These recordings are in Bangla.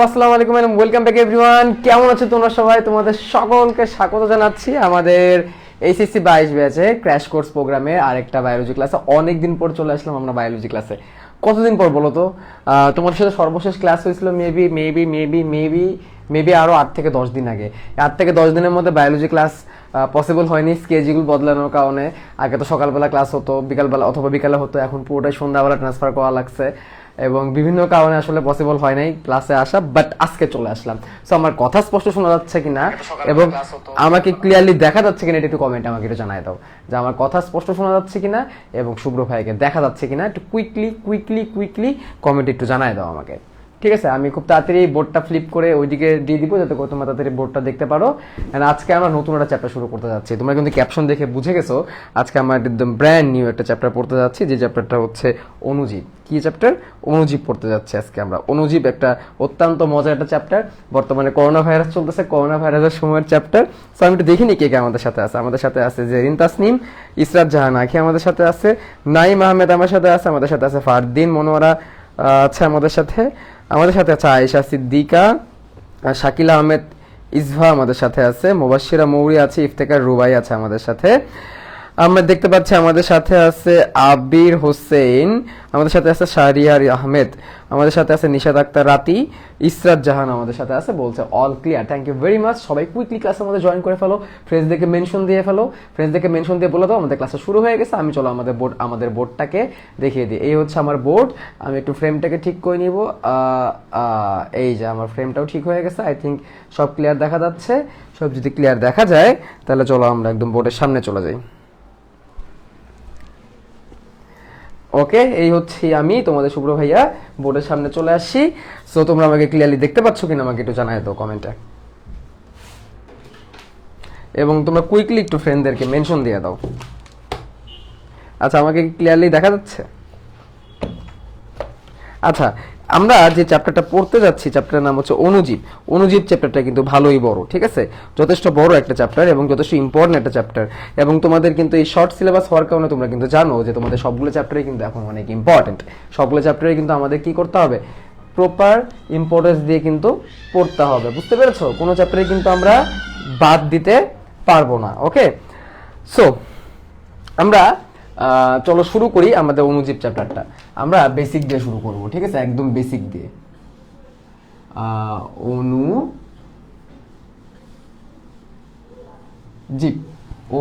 আসসালামু আলাইকুম এন্ড ওয়েলকাম ব্যাক এভরিওয়ান। কেমন আছো তোমরা সবাই? তোমাদের সকলকে স্বাগত জানাচ্ছি আমাদের এইচএসসি 22 ব্যাচে ক্র্যাশ কোর্স প্রোগ্রামে আরেকটা বায়োলজি ক্লাসে। অনেকদিন পর চলে আসলাম আমরা বায়োলজি ক্লাসে। কতদিন পর বলো তো? তোমাদের সাথে সর্বশেষ ক্লাস হয়েছিল মেবি আরো 8 থেকে 10 দিন আগে। 8 থেকে 10 দিনের মধ্যে বায়োলজি ক্লাস পসিবল হয়নি স্কেডিউল বদলানোর কারণে। আগে তো সকালবেলা ক্লাস হতো, বিকালবেলা অথবা বিকালে হতো, এখন পুরোটাই সন্ধ্যাবেলা ট্রান্সফার করা লাগছে এবং বিভিন্ন কারণে আসলে পসিবল হয় নাই ক্লাসে আসা, বাট আজকে চলে আসলাম। সো আমার কথা স্পষ্ট শোনা যাচ্ছে কিনা এবং আমাকে ক্লিয়ারলি দেখা যাচ্ছে কিনা এটা একটু কমেন্টে আমাকে একটু জানাই দাও যে আমার কথা স্পষ্ট শোনা যাচ্ছে কিনা এবং শুভ্র ভাইকে দেখা যাচ্ছে কিনা। একটু কুইকলি কমেন্ট একটু জানাই দাও আমাকে, ঠিক আছে? আমি খুব তাড়াতাড়ি বোর্ডটা ফ্লিপ করে ওইদিকে দিয়ে দিব যাতে করে তোমরা তাড়াতাড়ি বোর্ডটা দেখতে পারো। আজকে আমরা নতুন একটা চ্যাপ্টার শুরু করতে যাচ্ছি। তোমরা কিন্তু ক্যাপশন দেখে বুঝে গেছো আজকে আমরা একদম ব্র্যান্ড নিউ একটা চ্যাপ্টার পড়তে যাচ্ছি, যে চ্যাপ্টারটা হচ্ছে অণুজীব। কি চ্যাপ্টার? অণুজীব পড়তে যাচ্ছি আজকে আমরা। অণুজীব একটা অত্যন্ত মজার একটা চ্যাপ্টার। বর্তমানে করোনা ভাইরাস চলতেছে, করোনা ভাইরাসের সময়ের চ্যাপ্টার। সো আমি একটু দেখিনি কে কে আমাদের সাথে আছে। আমাদের সাথে আছে জেরিন তাসনিম, ইসরাত জাহান আখি আমাদের সাথে আছে, নাইম আহমেদ আমার সাথে আছে, আমাদের সাথে আছে ফারদিন মনোয়ারা আছে আমাদের সাথে আছে আয়েশা সিদ্দিকা, শাকিলা আহমেদ ইসভা আমাদের সাথে আছে, মুবাশশিরা মৌরি আছে, ইফতেখার রুবাই আছে আমাদের সাথে। আমরা দেখতে পাচ্ছি আমাদের সাথে আছে আবির হোসেন, আমাদের সাথে আছে শাহরিয়ার আহমেদ, আমাদের সাথে আছে নিশাত আক্তার রাতি, ইসরাত জাহান আমাদের সাথে আছে। বলছে all clear, thank you very much. সবাই কুইকলি ক্লাসের মধ্যে জয়েন করে ফেলো, ফ্রেন্ডসদেরকে মেনশন দিয়ে ফেলো, ফ্রেন্ডসদেরকে মেনশন দিয়ে বলে দাও আমাদের ক্লাসটা শুরু হয়ে গেছে। আমি চলো আমাদের বোর্ডটাকে দেখিয়ে দিই। এই হচ্ছে আমার বোর্ড। আমি একটু ফ্রেমটাকে ঠিক করে নিব। এই যে আমার ফ্রেমটাও ঠিক হয়ে গেছে। আই থিঙ্ক সব ক্লিয়ার দেখা যাচ্ছে। সব যদি ক্লিয়ার দেখা যায় তাহলে চলো আমরা একদম বোর্ডের সামনে চলে যাই। ওকে, এই হচ্ছে আমি তোমাদের শুভ্র ভাইয়া, বোর্ডের সামনে চলে আসছি। সো তোমরা আমাকে ক্লিয়ারলি দেখতে পাচ্ছ কিনা আমাকে একটু জানাই দাও কমেন্টে, এবং তোমরা কুইকলি একটু ফ্রেন্ডদেরকে মেনশন দিয়ে দাও। আচ্ছা, আমাকে ক্লিয়ারলি দেখা যাচ্ছে? আচ্ছা, আমরা যে চ্যাপ্টারটা পড়তে যাচ্ছি চ্যাপ্টারের নাম হচ্ছে অণুজীব। অণুজীব চ্যাপ্টারটা কিন্তু ভালোই বড়, ঠিক আছে? যথেষ্ট বড় একটা চ্যাপ্টার এবং যথেষ্ট ইম্পর্টেন্ট একটা চ্যাপ্টার। এবং তোমাদের কিন্তু এই শর্ট সিলেবাস হওয়ার কারণে তোমরা কিন্তু জানো যে তোমাদের সবগুলো চ্যাপ্টারই কিন্তু এখন অনেক ইম্পর্টেন্ট। সবগুলো চ্যাপ্টারে কিন্তু আমাদের কি করতে হবে? প্রপার ইম্পর্টেন্স দিয়ে কিন্তু পড়তে হবে, বুঝতে পেরেছো? কোনো চ্যাপ্টারে কিন্তু আমরা বাদ দিতে পারবো না। ওকে, সো আমরা চলো শুরু করি আমাদের অণুজীব চ্যাপ্টারটা। আমরা বেসিক দিয়ে শুরু করব, ঠিক আছে? একদম বেসিক দিয়ে।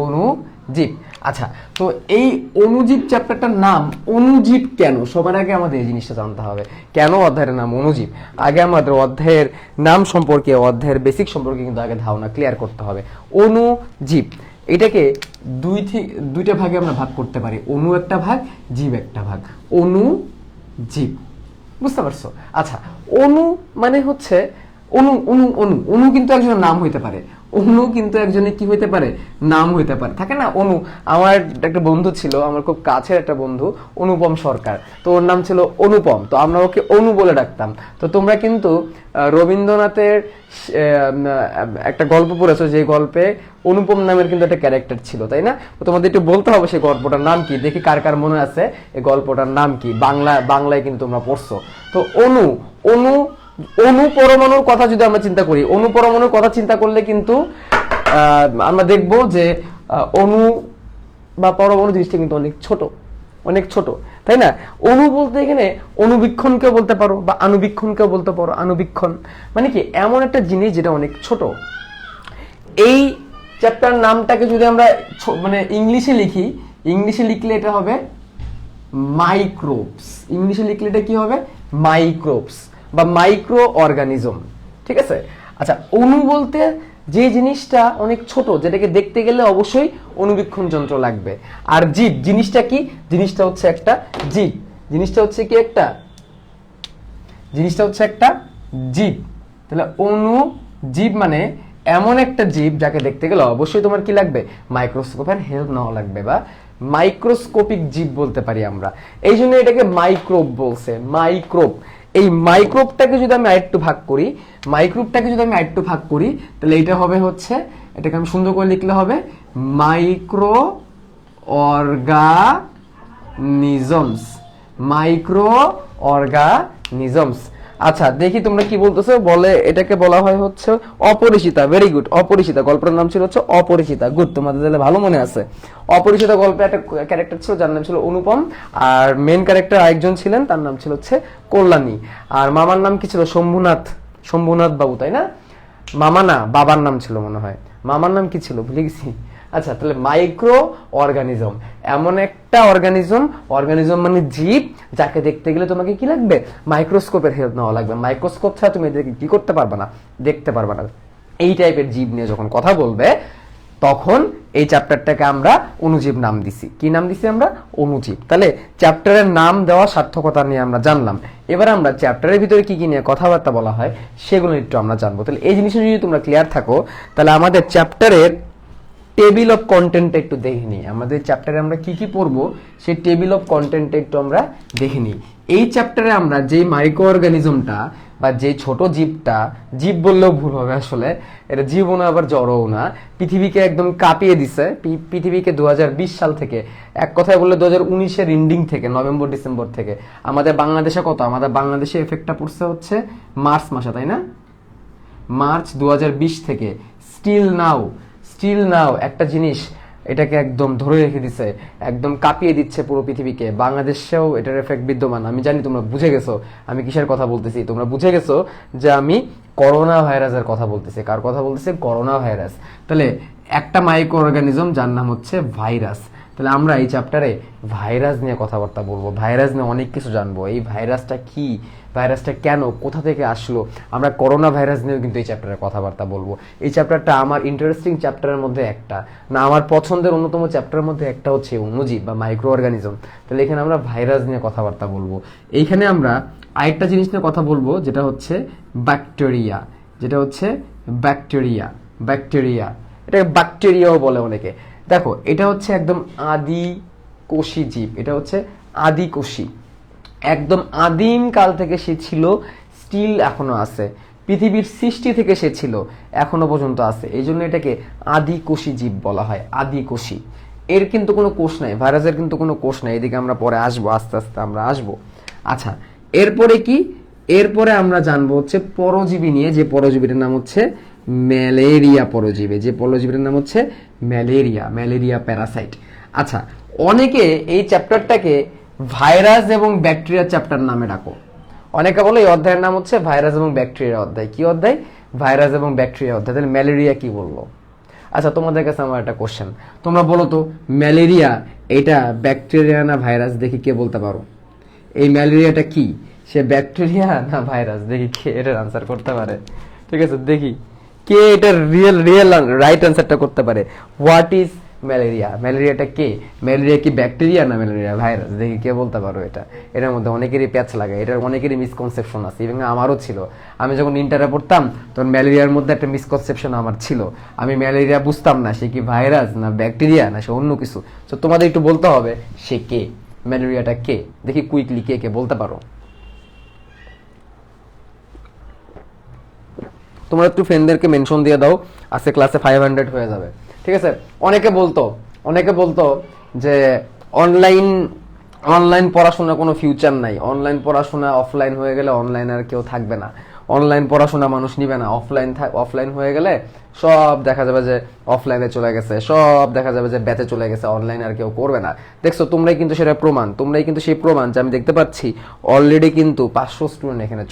অণুজীব। আচ্ছা, তো এই অণুজীব চ্যাপ্টারটার নাম অণুজীব কেন? সবার আগে আমাদের এই জিনিসটা জানতে হবে, কেন অধ্যায়ের নাম অণুজীব। আগে আমাদের অধ্যায়ের নাম সম্পর্কে, অধ্যায়ের বেসিক সম্পর্কে কিন্তু আগে ধারণা ক্লিয়ার করতে হবে। অণুজীব এটাকে দুইটা ভাগে আমরা ভাগ করতে পারি, অণু একটা ভাগ, জীব একটা ভাগ। অণু জীব, বুঝতে পারছো? আচ্ছা, অণু মানে হচ্ছে অণু অণু অণু অণু কিন্তু একজনের নাম হইতে পারে। অণু কিন্তু একজনের কি হইতে পারে? নাম হইতে পারে, থাকে না? অণু, আমার একটা বন্ধু ছিল, আমার খুব কাছের একটা বন্ধু, অনুপম সরকার। তো ওর নাম ছিল অনুপম, তো আমরা ওকে অনু বলে ডাকতাম। তো তোমরা কিন্তু রবীন্দ্রনাথের একটা গল্প পড়েছো, যে গল্পে অনুপম নামের কিন্তু একটা ক্যারেক্টার ছিল, তাই না? তো তোমাদের একটু বলতে হবে সেই গল্পটার নাম কি, দেখি কার কার মনে আছে এই গল্পটার নাম কি। বাংলায় কিন্তু তোমরা পড়ছো। তো অণু পরমাণুর কথা যদি আমরা চিন্তা করি, অণু পরমাণুর কথা চিন্তা করলে কিন্তু আমরা দেখব যে অণু বা পরমাণু জিনিসটা কিন্তু অনেক ছোট, তাই না? অণু বলতে এখানে অণুবীক্ষণকেও বলতে পারো বা আণুবীক্ষণকেও বলতে পারো। আণুবীক্ষণ মানে কি? এমন একটা জিনিস যেটা অনেক ছোট। এই চ্যাপ্টার নামটাকে যদি আমরা মানে ইংলিশে লিখলে এটা হবে মাইক্রোবস। ইংলিশে লিখলে এটা কি হবে? মাইক্রোবস বা মাইক্রো অর্গানিজম, ঠিক আছে? আচ্ছা, অণু বলতে যে জিনিসটা অনেক ছোট, যেটাকে দেখতে গেলে অবশ্যই অণুবীক্ষণ যন্ত্র লাগবে। আর জীব জিনিসটা কি? জিনিসটা হচ্ছে একটা জীব। জিনিসটা হচ্ছে একটা জীব। তাহলে অণুজীব মানে এমন একটা জীব যাকে দেখতে গেলে অবশ্যই তোমার কি লাগবে? মাইক্রোস্কোপের হেল্প নেওয়া লাগবে, বা মাইক্রোস্কোপিক জীব বলতে পারি আমরা। এই জন্য এটাকে মাইক্রোব বলছে। মাইক্রোব। এই মাইক্রোবটাকে যদি আমি আরেকটু ভাগ করি তাহলে এটা হবে হচ্ছে, এটাকে আমি সুন্দর করে লিখলে হবে মাইক্রো অর্গানিজমস। আচ্ছা দেখি তোমরা কি বলতেছো, বলে এটাকে বলা হয় হচ্ছে অপরিচিতা। Very good, Aparichita. গল্পের নাম ছিল হচ্ছে অপরিচিতা। গুড, তোমাদের তাহলে ভালো মনে আছে। অপরিচিতা গল্পে একটা ক্যারেক্টার ছিল যার নাম ছিল অনুপম, আর মেন ক্যারেক্টার আরেকজন ছিলেন, তার নাম ছিল হচ্ছে কল্যাণী। আর মামার নাম কি ছিল? শম্ভুনাথ, শম্ভুনাথ বাবু, তাই না? মামা না, বাবার নাম ছিল মনে হয়। মামার নাম কি ছিল ভুলে গেছি। আচ্ছা, তাহলে মাইক্রো অর্গানিজম এমন একটা অর্গানিজম, অর্গানিজম মানে জীব, যাকে দেখতে গেলে তোমাকে কি লাগবে? মাইক্রোস্কোপের হেল্প নেওয়া লাগবে। মাইক্রোস্কোপ ছাড়া তুমি এদেরকে কি করতে পারবে না? দেখতে পারবে না। এই টাইপের জীব নিয়ে যখন কথা বলবে, তখন এই চ্যাপ্টারটাকে আমরা অণুজীব নাম দিছি। কি নাম দিছি আমরা? অণুজীব। তাহলে চ্যাপ্টারের নাম দেওয়া সার্থকতা নিয়ে আমরা জানলাম। এবার আমরা চ্যাপ্টারের ভিতরে কি কি নিয়ে কথাবার্তা বলা হয় সেগুলো একটু আমরা জানবো। তাহলে এই জিনিসটা যদি তোমরা ক্লিয়ার থাকো, তাহলে আমাদের চ্যাপ্টারের টেবিল অফ কন্টেন্টটা একটু দেখে নিই। আমাদের চ্যাপ্টারে আমরা কি কি পড়বো সেই টেবিল অফ কন্টেন্টটা একটু আমরা দেখে নিই। এই চ্যাপ্টারে আমরা যে মাইক্রো অর্গানিজমটা বা যে ছোট জীবটা, জীব বললেও ভুল হবে আসলে, এটা জীবও না আবার জড়ও না, পৃথিবীকে একদম কাঁপিয়ে দিছে। পৃথিবীকে 2020 সাল থেকে, এক কথায় বললে 2019-এর ইন্ডিং থেকে, নভেম্বর ডিসেম্বর থেকে। আমাদের বাংলাদেশে কত? আমাদের বাংলাদেশে এফেক্টটা পড়ছে হচ্ছে মার্চ মাসে, তাই না? মার্চ 2020 থেকে স্টিল নাও একটা জিনিস এটাকে একদম ধরে রেখে দিচ্ছে, একদম কাঁপিয়ে দিচ্ছে পুরো পৃথিবীকে। বাংলাদেশেও এটার এফেক্ট বিদ্যমান। আমি জানি তোমরা বুঝে গেছো আমি কিসের কথা বলতেছি। তোমরা বুঝে গেছো যে আমি করোনা ভাইরাসের কথা বলতেছি। কার কথা বলতেছি? Corona virus. তাহলে একটা মাইক্রো অর্গানিজম যার নাম হচ্ছে ভাইরাস। তাহলে আমরা এই চ্যাপ্টারে ভাইরাস নিয়ে কথাবার্তা বলবো, ভাইরাস নিয়ে অনেক কিছু জানবো। এই ভাইরাসটা কি, ভাইরাসটা কেন, কোথা থেকে আসলো, আমরা করোনা ভাইরাস নিয়েও কিন্তু এই চ্যাপ্টারে কথাবার্তা বলবো। এই চ্যাপ্টারটা আমার ইন্টারেস্টিং চ্যাপ্টারের মধ্যে একটা, না আমার পছন্দের অন্যতম চ্যাপ্টারের মধ্যে একটা হচ্ছে অণুজীব বা মাইক্রো অর্গানিজম। তাহলে এখানে আমরা ভাইরাস নিয়ে কথাবার্তা বলবো। এইখানে আমরা আরেকটা জিনিস নিয়ে কথা বলবো, যেটা হচ্ছে ব্যাকটেরিয়া। ব্যাকটেরিয়া এটাকে ব্যাকটেরিয়াও বলে অনেকে। দেখো, এটা হচ্ছে একদম আদি কোষী জীব। এটা হচ্ছে আদি কোষী, একদম আদিম কাল থেকে সে ছিল, স্টিল এখনো আছে। পৃথিবীর সৃষ্টি থেকে সে ছিল, এখনো পর্যন্ত আছে। এই জন্য এটাকে আদি কোষী জীব বলা হয়, আদি কোষী। এর কিন্তু কোনো কোষ নাই, ভাইরাসের কিন্তু কোনো কোষ নাই। এদিকে আমরা পরে আসবো, আস্তে আস্তে আমরা আসবো। আচ্ছা, এরপরে কি? এরপরে আমরা জানবো হচ্ছে পরজীবী নিয়ে, যে পরজীবীটার নাম হচ্ছে ম্যালেরিয়া পরজীবী। যে পরজীবীটার নাম হচ্ছে ম্যালেরিয়া প্যারাসাইট। আচ্ছা, অনেকে এই চ্যাপ্টারটাকে ভাইরাস এবং ব্যাকটেরিয়া চ্যাপ্টার নামে ডাকো। অনেকে বলে এই অধ্যায়ের নাম হচ্ছে ভাইরাস এবং ব্যাকটেরিয়া অধ্যায়। কি অধ্যায়? ভাইরাস এবং ব্যাকটেরিয়া অধ্যায়। তাহলে ম্যালেরিয়া কি বলবো? আচ্ছা, তোমাদের কাছে আমার একটা কোশ্চেন, তোমরা বলো তো ম্যালেরিয়া এটা ব্যাকটেরিয়া না ভাইরাস? দেখি কে বলতে পারো। এই ম্যালেরিয়াটা কি, সে ব্যাকটেরিয়া না ভাইরাস? দেখি কে এটার আনসার করতে পারে। ঠিক আছে, দেখি কে এটার রিয়েল রাইট আনসারটা করতে পারে। হোয়াট ইজ ম্যালেরিয়াটা কে? ম্যালেরিয়া কি ব্যাকটেরিয়া না ম্যালেরিয়া ভাইরাস? দেখি কে বলতে পারো এটা। এটার মধ্যে অনেকেরই প্যাচ লাগে, এটার অনেকেরই মিসকনসেপশন আছে, এবং আমারও ছিল। আমি যখন ইন্টারে পড়তাম তখন ম্যালেরিয়ার মধ্যে একটা মিসকনসেপশন আমার ছিল। আমি ম্যালেরিয়া বুঝতাম না সে কি ভাইরাস না ব্যাকটেরিয়া না সে অন্য কিছু। তো তোমাদের একটু বলতে হবে সে কে, ম্যালেরিয়াটা কে। দেখি কুইকলি কে কে বলতে পারো। তোমরা একটু ফ্রেন্ডদেরকে মেনশন দিয়ে দাও, আজকে ক্লাসে 500 হয়ে যাবে। ঠিক আছে। অনেকে বলতো যে অনলাইন পড়াশোনা কোনো ফিউচার নাই, অনলাইন পড়াশোনা অফলাইন হয়ে গেলে অনলাইন আর কেউ থাকবে না, অনলাইন পড়াশোনা মানুষ নিবে না, অফলাইন হয়ে গেলে সব দেখা যাবে যে অফলাইনে চলে গেছে, সব দেখা যাবে যে ব্যাচে চলে গেছে, অনলাইন আর কেউ করবে না। দেখছো, তোমরাই কিন্তু সেটা প্রমাণ, তোমরাই কিন্তু সেই প্রমাণ যে আমি দেখতে পাচ্ছি অলরেডি কিন্তু 500 স্টুডেন্ট এখানে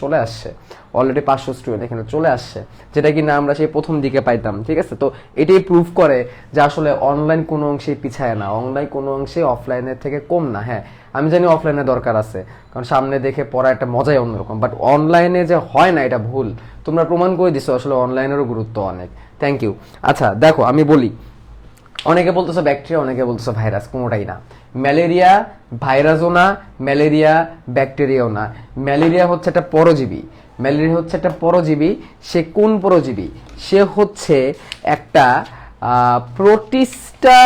চলে আসছে, যেটা কিনা আমরা সেই প্রথম দিকে পাইতাম। ঠিক আছে, তো এটাই প্রুফ করে যে আসলে অনলাইন কোনো অংশে পিছায় না, অনলাইন কোনো অংশে অফলাইনের থেকে কম না। হ্যাঁ, আমি জানি অফলাইনে দরকার আছে, কারণ সামনে দেখে পড়া একটা মজাই অন্যরকম, বাট অনলাইনে যে হয় না এটা ভুল। তোমরা প্রমাণ করে দিছো আসলে অনলাইনেরও গুরুত্ব অনেক। Thank you. আচ্ছা দেখো, আমি বলি, অনেকে বলতেছে ব্যাকটেরিয়া, অনেকে বলতেছে ভাইরাস, কোনোটাই না। ম্যালেরিয়া ভাইরাসও না, ম্যালেরিয়া ব্যাকটেরিয়াও না। ম্যালেরিয়া হচ্ছে একটা পরজীবী। সে কোন পরজীবী? সে হচ্ছে একটা প্রোটিস্টা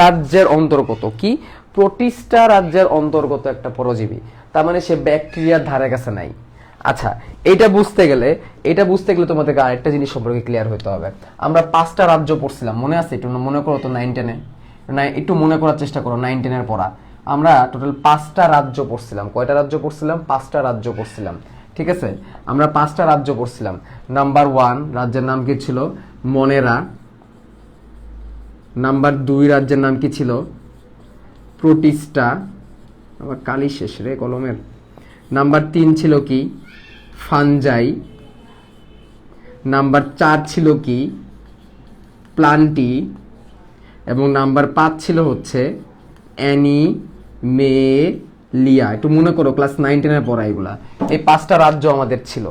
রাজ্যের অন্তর্গত। কি? প্রোটিস্টা রাজ্যের অন্তর্গত একটা পরজীবী। তার মানে সে ব্যাকটেরিয়ার ধারে কাছে নাই। আচ্ছা, এটা বুঝতে গেলে তোমাদেরকে আরেকটা জিনিস সম্পর্কে ক্লিয়ার হতে হবে। আমরা 5টা রাজ্য পড়ছিলাম, মনে আছে? একটু মনে করো তো, 9-10-এ একটু মনে করার চেষ্টা করো। 9-10-এর পড়া আমরা টোটাল 5টা রাজ্য পড়ছিলাম। কয়টা রাজ্য পড়ছিলাম? 5টা রাজ্য পড়ছিলাম। ঠিক আছে, আমরা 5টা রাজ্য পড়ছিলাম। নাম্বার 1 রাজ্যের নাম কি ছিল? মনেরা। নাম্বার 2 রাজ্যের নাম কি ছিল? প্রোটিস্টা। আবার কালি শেষ রে কলমের। নাম্বার 3 ছিল কি? ফানজাই। নাম্বার 4 ছিল কি? প্লান্টি। এবং নাম্বার 5 ছিল হচ্ছে অ্যানিমেলিয়া। একটু মনে করো, ক্লাস 9-10 পড়া এগুলা। এই 5টা রাজ্য আমাদের ছিল,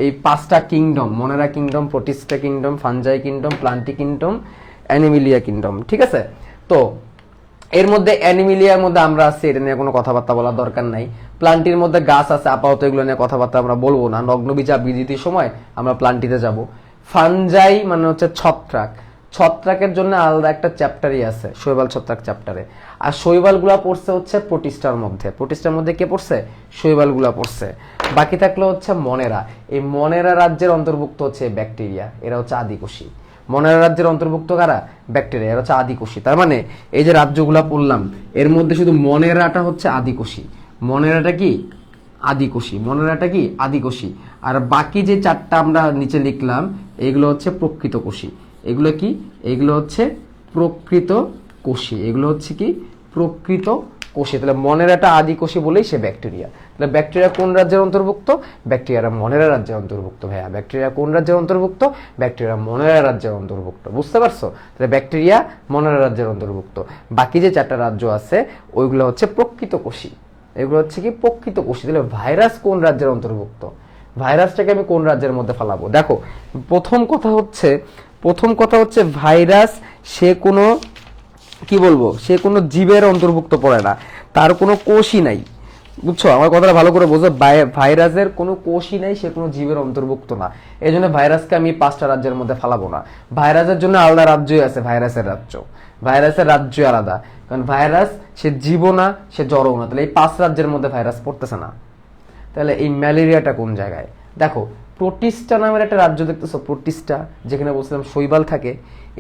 এই 5টা kingdom, Monera kingdom, Protista kingdom, fungi kingdom, Plantae kingdom, Animalia kingdom. ঠিক আছে, তো এর মধ্যে অ্যানিমেলিয়ার মধ্যে আমরা আছি, এটা নিয়ে কোনো কথাবার্তা বলার দরকার নাই। প্লান্টির মধ্যে গাছ আছে, আপাতত এগুলো নিয়ে কথাবার্তা আমরা বলবো না। নগ্নবীজা বিদিতির সময় আমরা প্লান্টিতে যাব। ফানজাই মানে হচ্ছে ছত্রাক। ছত্রাকের জন্য আলাদা একটা চ্যাপ্টারই আছে, শৈবাল ছত্রাক চ্যাপ্টারে। আর শৈবালগুলা পড়ছে হচ্ছে প্রোটিস্টার মধ্যে। প্রোটিস্টার মধ্যে কে পড়ছে? শৈবালগুলা পড়ছে। বাকি থাকলো হচ্ছে মনেরা। এই মনেরা রাজ্যের অন্তর্ভুক্ত হচ্ছে ব্যাকটেরিয়া, এরা হচ্ছে আদিকোষী। মনেরা রাজ্যের অন্তর্ভুক্ত কারা? ব্যাকটেরিয়া, এরা হচ্ছে আদিকোষী। তার মানে এই যে রাজ্যগুলা পড়লাম, এর মধ্যে শুধু মনেরাটা হচ্ছে আদিকোষী। মনেরাটা কি? আদিকোষী। মনেরাটা কি? আদিকোষী। আর বাকি যে 4টা আমরা নিচে লিখলাম, এগুলো হচ্ছে প্রকৃত কোষী। এগুলো কি? এগুলো হচ্ছে প্রকৃত কোষী। এগুলো হচ্ছে কি? প্রকৃত কোষী। তাহলে মনেরাটা আদিকোষী বলেই সে ব্যাকটেরিয়া। তাহলে ব্যাকটেরিয়া কোন রাজ্যের অন্তর্ভুক্ত? ব্যাকটেরিয়ারা মনেরা রাজ্যের অন্তর্ভুক্ত। ভাইয়া, ব্যাকটেরিয়া কোন রাজ্যের অন্তর্ভুক্ত? ব্যাকটেরিয়া মনেরা রাজ্যের অন্তর্ভুক্ত। বুঝতে পারছো? তাহলে ব্যাকটেরিয়া মনেরা রাজ্যের অন্তর্ভুক্ত। বাকি যে 4টা রাজ্য আছে ওইগুলো হচ্ছে প্রকৃত কোষী। এগুলো হচ্ছে কি? প্রকৃত কোষী। তাহলে ভাইরাস কোন রাজ্যের অন্তর্ভুক্ত? ভাইরাসটাকে আমি কোন রাজ্যের মধ্যে ফেলাবো? দেখো, প্রথম কথা হচ্ছে ভাইরাস সে কোনো, কি বলবো, সে কোনো জীবের অন্তর্ভুক্ত পড়ে না, তার কোনো কোষই নাই। বুঝছো? আমার কথাটা ভালো করে বোঝো। ভাইরাসের কোনো কোষই নাই, সে কোনো জীবের অন্তর্ভুক্ত না। এই জন্য ভাইরাসকে আমি 5টা রাজ্যের মধ্যে ফেলাবো না। ভাইরাসের জন্য আলাদা রাজ্যই আছে, ভাইরাসের রাজ্য। ভাইরাসের রাজ্য আলাদা, কারণ ভাইরাস সে জীবও না, সে জড়ও না। তাহলে এই 5 রাজ্যের মধ্যে ভাইরাস পড়তেছে না। তাহলে এই ম্যালেরিয়াটা কোন জায়গায়? দেখো, প্রোটিস্টা নামের একটা রাজ্য দেখতেছো, প্রোটিস্টা, যেখানে বলছিলাম শৈবাল থাকে।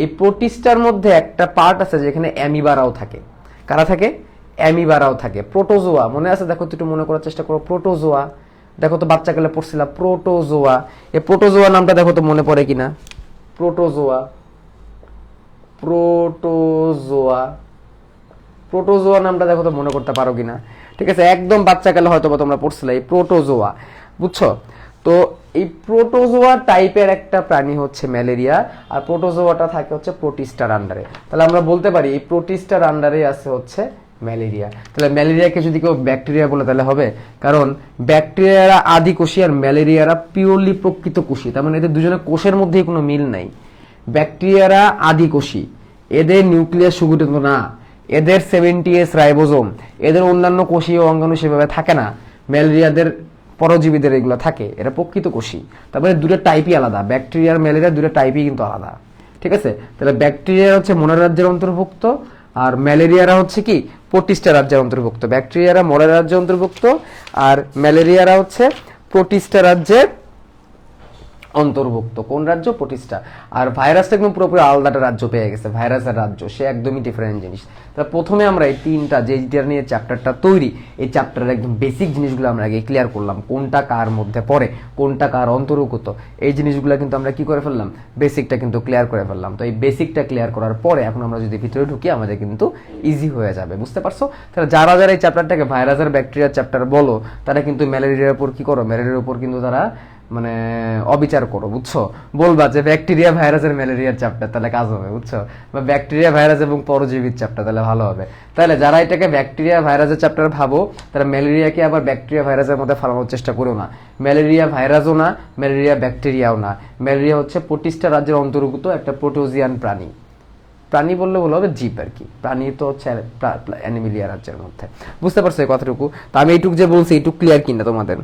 এই প্রোটিস্টার মধ্যে একটা পার্ট আছে যেখানে অ্যামিবারাও থাকে। কারা থাকে? অ্যামিবারাও থাকে। প্রোটোজোয়া মনে আছে? দেখো তো, একটু মনে করার চেষ্টা করো। প্রোটোজোয়া, দেখো তো, বাচ্চাকালে পড়ছিলাম প্রোটোজোয়া। এই প্রোটোজোয়া নামটা দেখো তো মনে পড়ে কিনা। প্রোটোজোয়া, প্রোটোজোয়া, প্রোটোজোয়া নামটা দেখো তো মনে করতে পারো কিনা। ঠিক আছে, একদম বাচ্চাকালে হয়তো তোমরা পড়ছিলে এই প্রোটোজোয়া। বুঝছো? তো এই প্রোটোজোয়া টাইপের একটা প্রাণী হচ্ছে ম্যালেরিয়া, আর প্রোটোজোয়াটা থাকে হচ্ছে প্রোটিস্টার আন্ডারে। তাহলে আমরা বলতে পারি এই প্রোটিস্টার আন্ডারে আছে হচ্ছে ম্যালেরিয়া। তাহলে ম্যালেরিয়াকে যদি কেউ ব্যাকটেরিয়া বলে তাহলে হবে, কারণ ব্যাকটেরিয়ারা আদিকোষী আর ম্যালেরিয়ারা পিওরলি প্রকৃত কোষী। তার মানে এদের দুজনের কোষের মধ্যেই কোনো মিল নাই। ব্যাকটেরিয়ারা আদিকোষী, এদের নিউক্লিয়াস সুগঠিত না, এদের 70S রাইবোজোম, এদের অন্যান্য কোষীয় অঙ্গাণু সেভাবে থাকে না। ম্যালেরিয়াদের, পরজীবীদের এগুলো থাকে, এরা প্রকৃত কোষী। তারপরে দুটো টাইপই আলাদা, ব্যাকটেরিয়ার ম্যালেরিয়ার দুটো টাইপই কিন্তু আলাদা। ঠিক আছে, তাহলে ব্যাকটেরিয়া হচ্ছে মনের রাজ্যের অন্তর্ভুক্ত, আর ম্যালেরিয়ারা হচ্ছে কি? প্রোটিস্টা রাজ্যের অন্তর্ভুক্ত। ব্যাকটেরিয়ারা মনের রাজ্যের অন্তর্ভুক্ত, আর ম্যালেরিয়ারা হচ্ছে প্রোটিস্টা রাজ্যের অন্তর্ভুক্ত। কোন রাজ্য? প্রোটিস্টা। আর ভাইরাসটা একদম পুরোপুরি আলাদা একটা রাজ্য পেয়ে গেছে, ভাইরাসের রাজ্য, সে একদমই ডিফারেন্ট জিনিস। তাহলে প্রথমে আমরা এই 3টা যেটা নিয়ে চ্যাপ্টারটা তৈরি, এই চ্যাপ্টারের একদম বেসিক জিনিসগুলো আমরা আগে ক্লিয়ার করলাম। কোনটা কার মধ্যে পড়ে, কোনটা কার অন্তর্ভুক্ত, এই জিনিসগুলো কিন্তু আমরা কি করে ফেললাম? বেসিকটা কিন্তু ক্লিয়ার করে ফেললাম। তো এই বেসিকটা ক্লিয়ার করার পরে এখন আমরা যদি ভিতরে ঢুকি আমাদের কিন্তু ইজি হয়ে যাবে। বুঝতে পারছো? তাহলে যারা যারা এই চ্যাপ্টারটাকে ভাইরাসের ব্যাকটেরিয়ার চ্যাপ্টার বলো, তারা কিন্তু ম্যালেরিয়ার উপর কি করো? ম্যালেরিয়ার উপর কিন্তু তারা মানে অবিচার করো। বুঝছো? বলবা যে ব্যাকটেরিয়া ভাইরাসের ম্যালেরিয়ার চ্যাপ্টার, তাহলে কাজ হবে। বুঝছো? বা ব্যাকটেরিয়া ভাইরাস এবং পরজীবীর চ্যাপ্টার, তাহলে ভালো হবে। তাহলে যারা এটাকে ব্যাকটেরিয়া ভাইরাসের চ্যাপ্টার ভাবো, তারা ম্যালেরিয়াকে আবার ব্যাকটেরিয়া ভাইরাসের মধ্যে ফালানোর চেষ্টা করো না। ম্যালেরিয়া ভাইরাসও না, ম্যালেরিয়া ব্যাকটেরিয়াও না। ম্যালেরিয়া হচ্ছে প্রোটিস্টা রাজ্যের অন্তর্গত একটা প্রোটোজিয়ান প্রাণী। প্রাণী বললে বলা হবে জীব আর কি। প্রাণী তো হচ্ছে অ্যানিমেলিয়া রাজ্যের মধ্যে। বুঝতে পারছো এই কথাটুকু? তো আমি এইটুকু যে বলছি, এইটুকু ক্লিয়ার কিনা তোমাদের?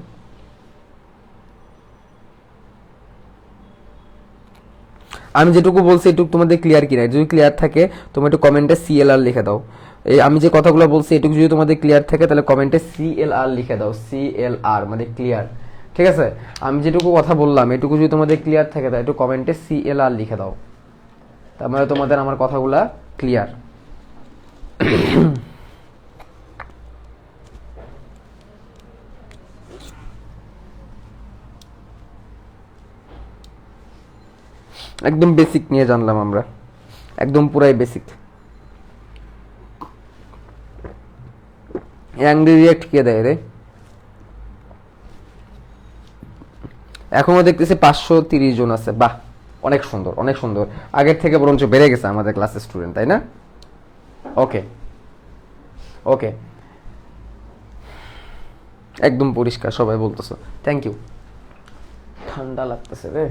আমি যেটুকু বলছি এটুকু তোমাদের ক্লিয়ার কিনা? যদি ক্লিয়ার থাকে তোমরা একটু কমেন্টে CLR লিখে দাও। এই আমি যে কথাগুলো বলছি এটুকু যদি তোমাদের ক্লিয়ার থাকে তাহলে কমেন্টে CLR লিখে দাও। CLR মানে ক্লিয়ার। ঠিক আছে, আমি যেটুকু কথা বললাম এটুকু যদি তোমাদের ক্লিয়ার থাকে তাহলে একটু কমেন্টে CLR লিখে দাও, তার মানে তোমাদের আমার কথাগুলা ক্লিয়ার। একদম বেসিক নিয়ে জানলাম আমরা, একদম পুরাই বেসিক। অ্যাংরি রিয়াক্ট কে দেয় রে? এখনো দেখতেছি 530 জন আছে। বাহ, অনেক সুন্দর, অনেক সুন্দর। আগের থেকে বরঞ্চ বেড়ে গেছে আমাদের ক্লাসের স্টুডেন্ট, তাই না? ওকে ওকে, একদম পরিষ্কার সবাই বলতেছো, থ্যাংক ইউ। ঠান্ডা লাগতেছে রে।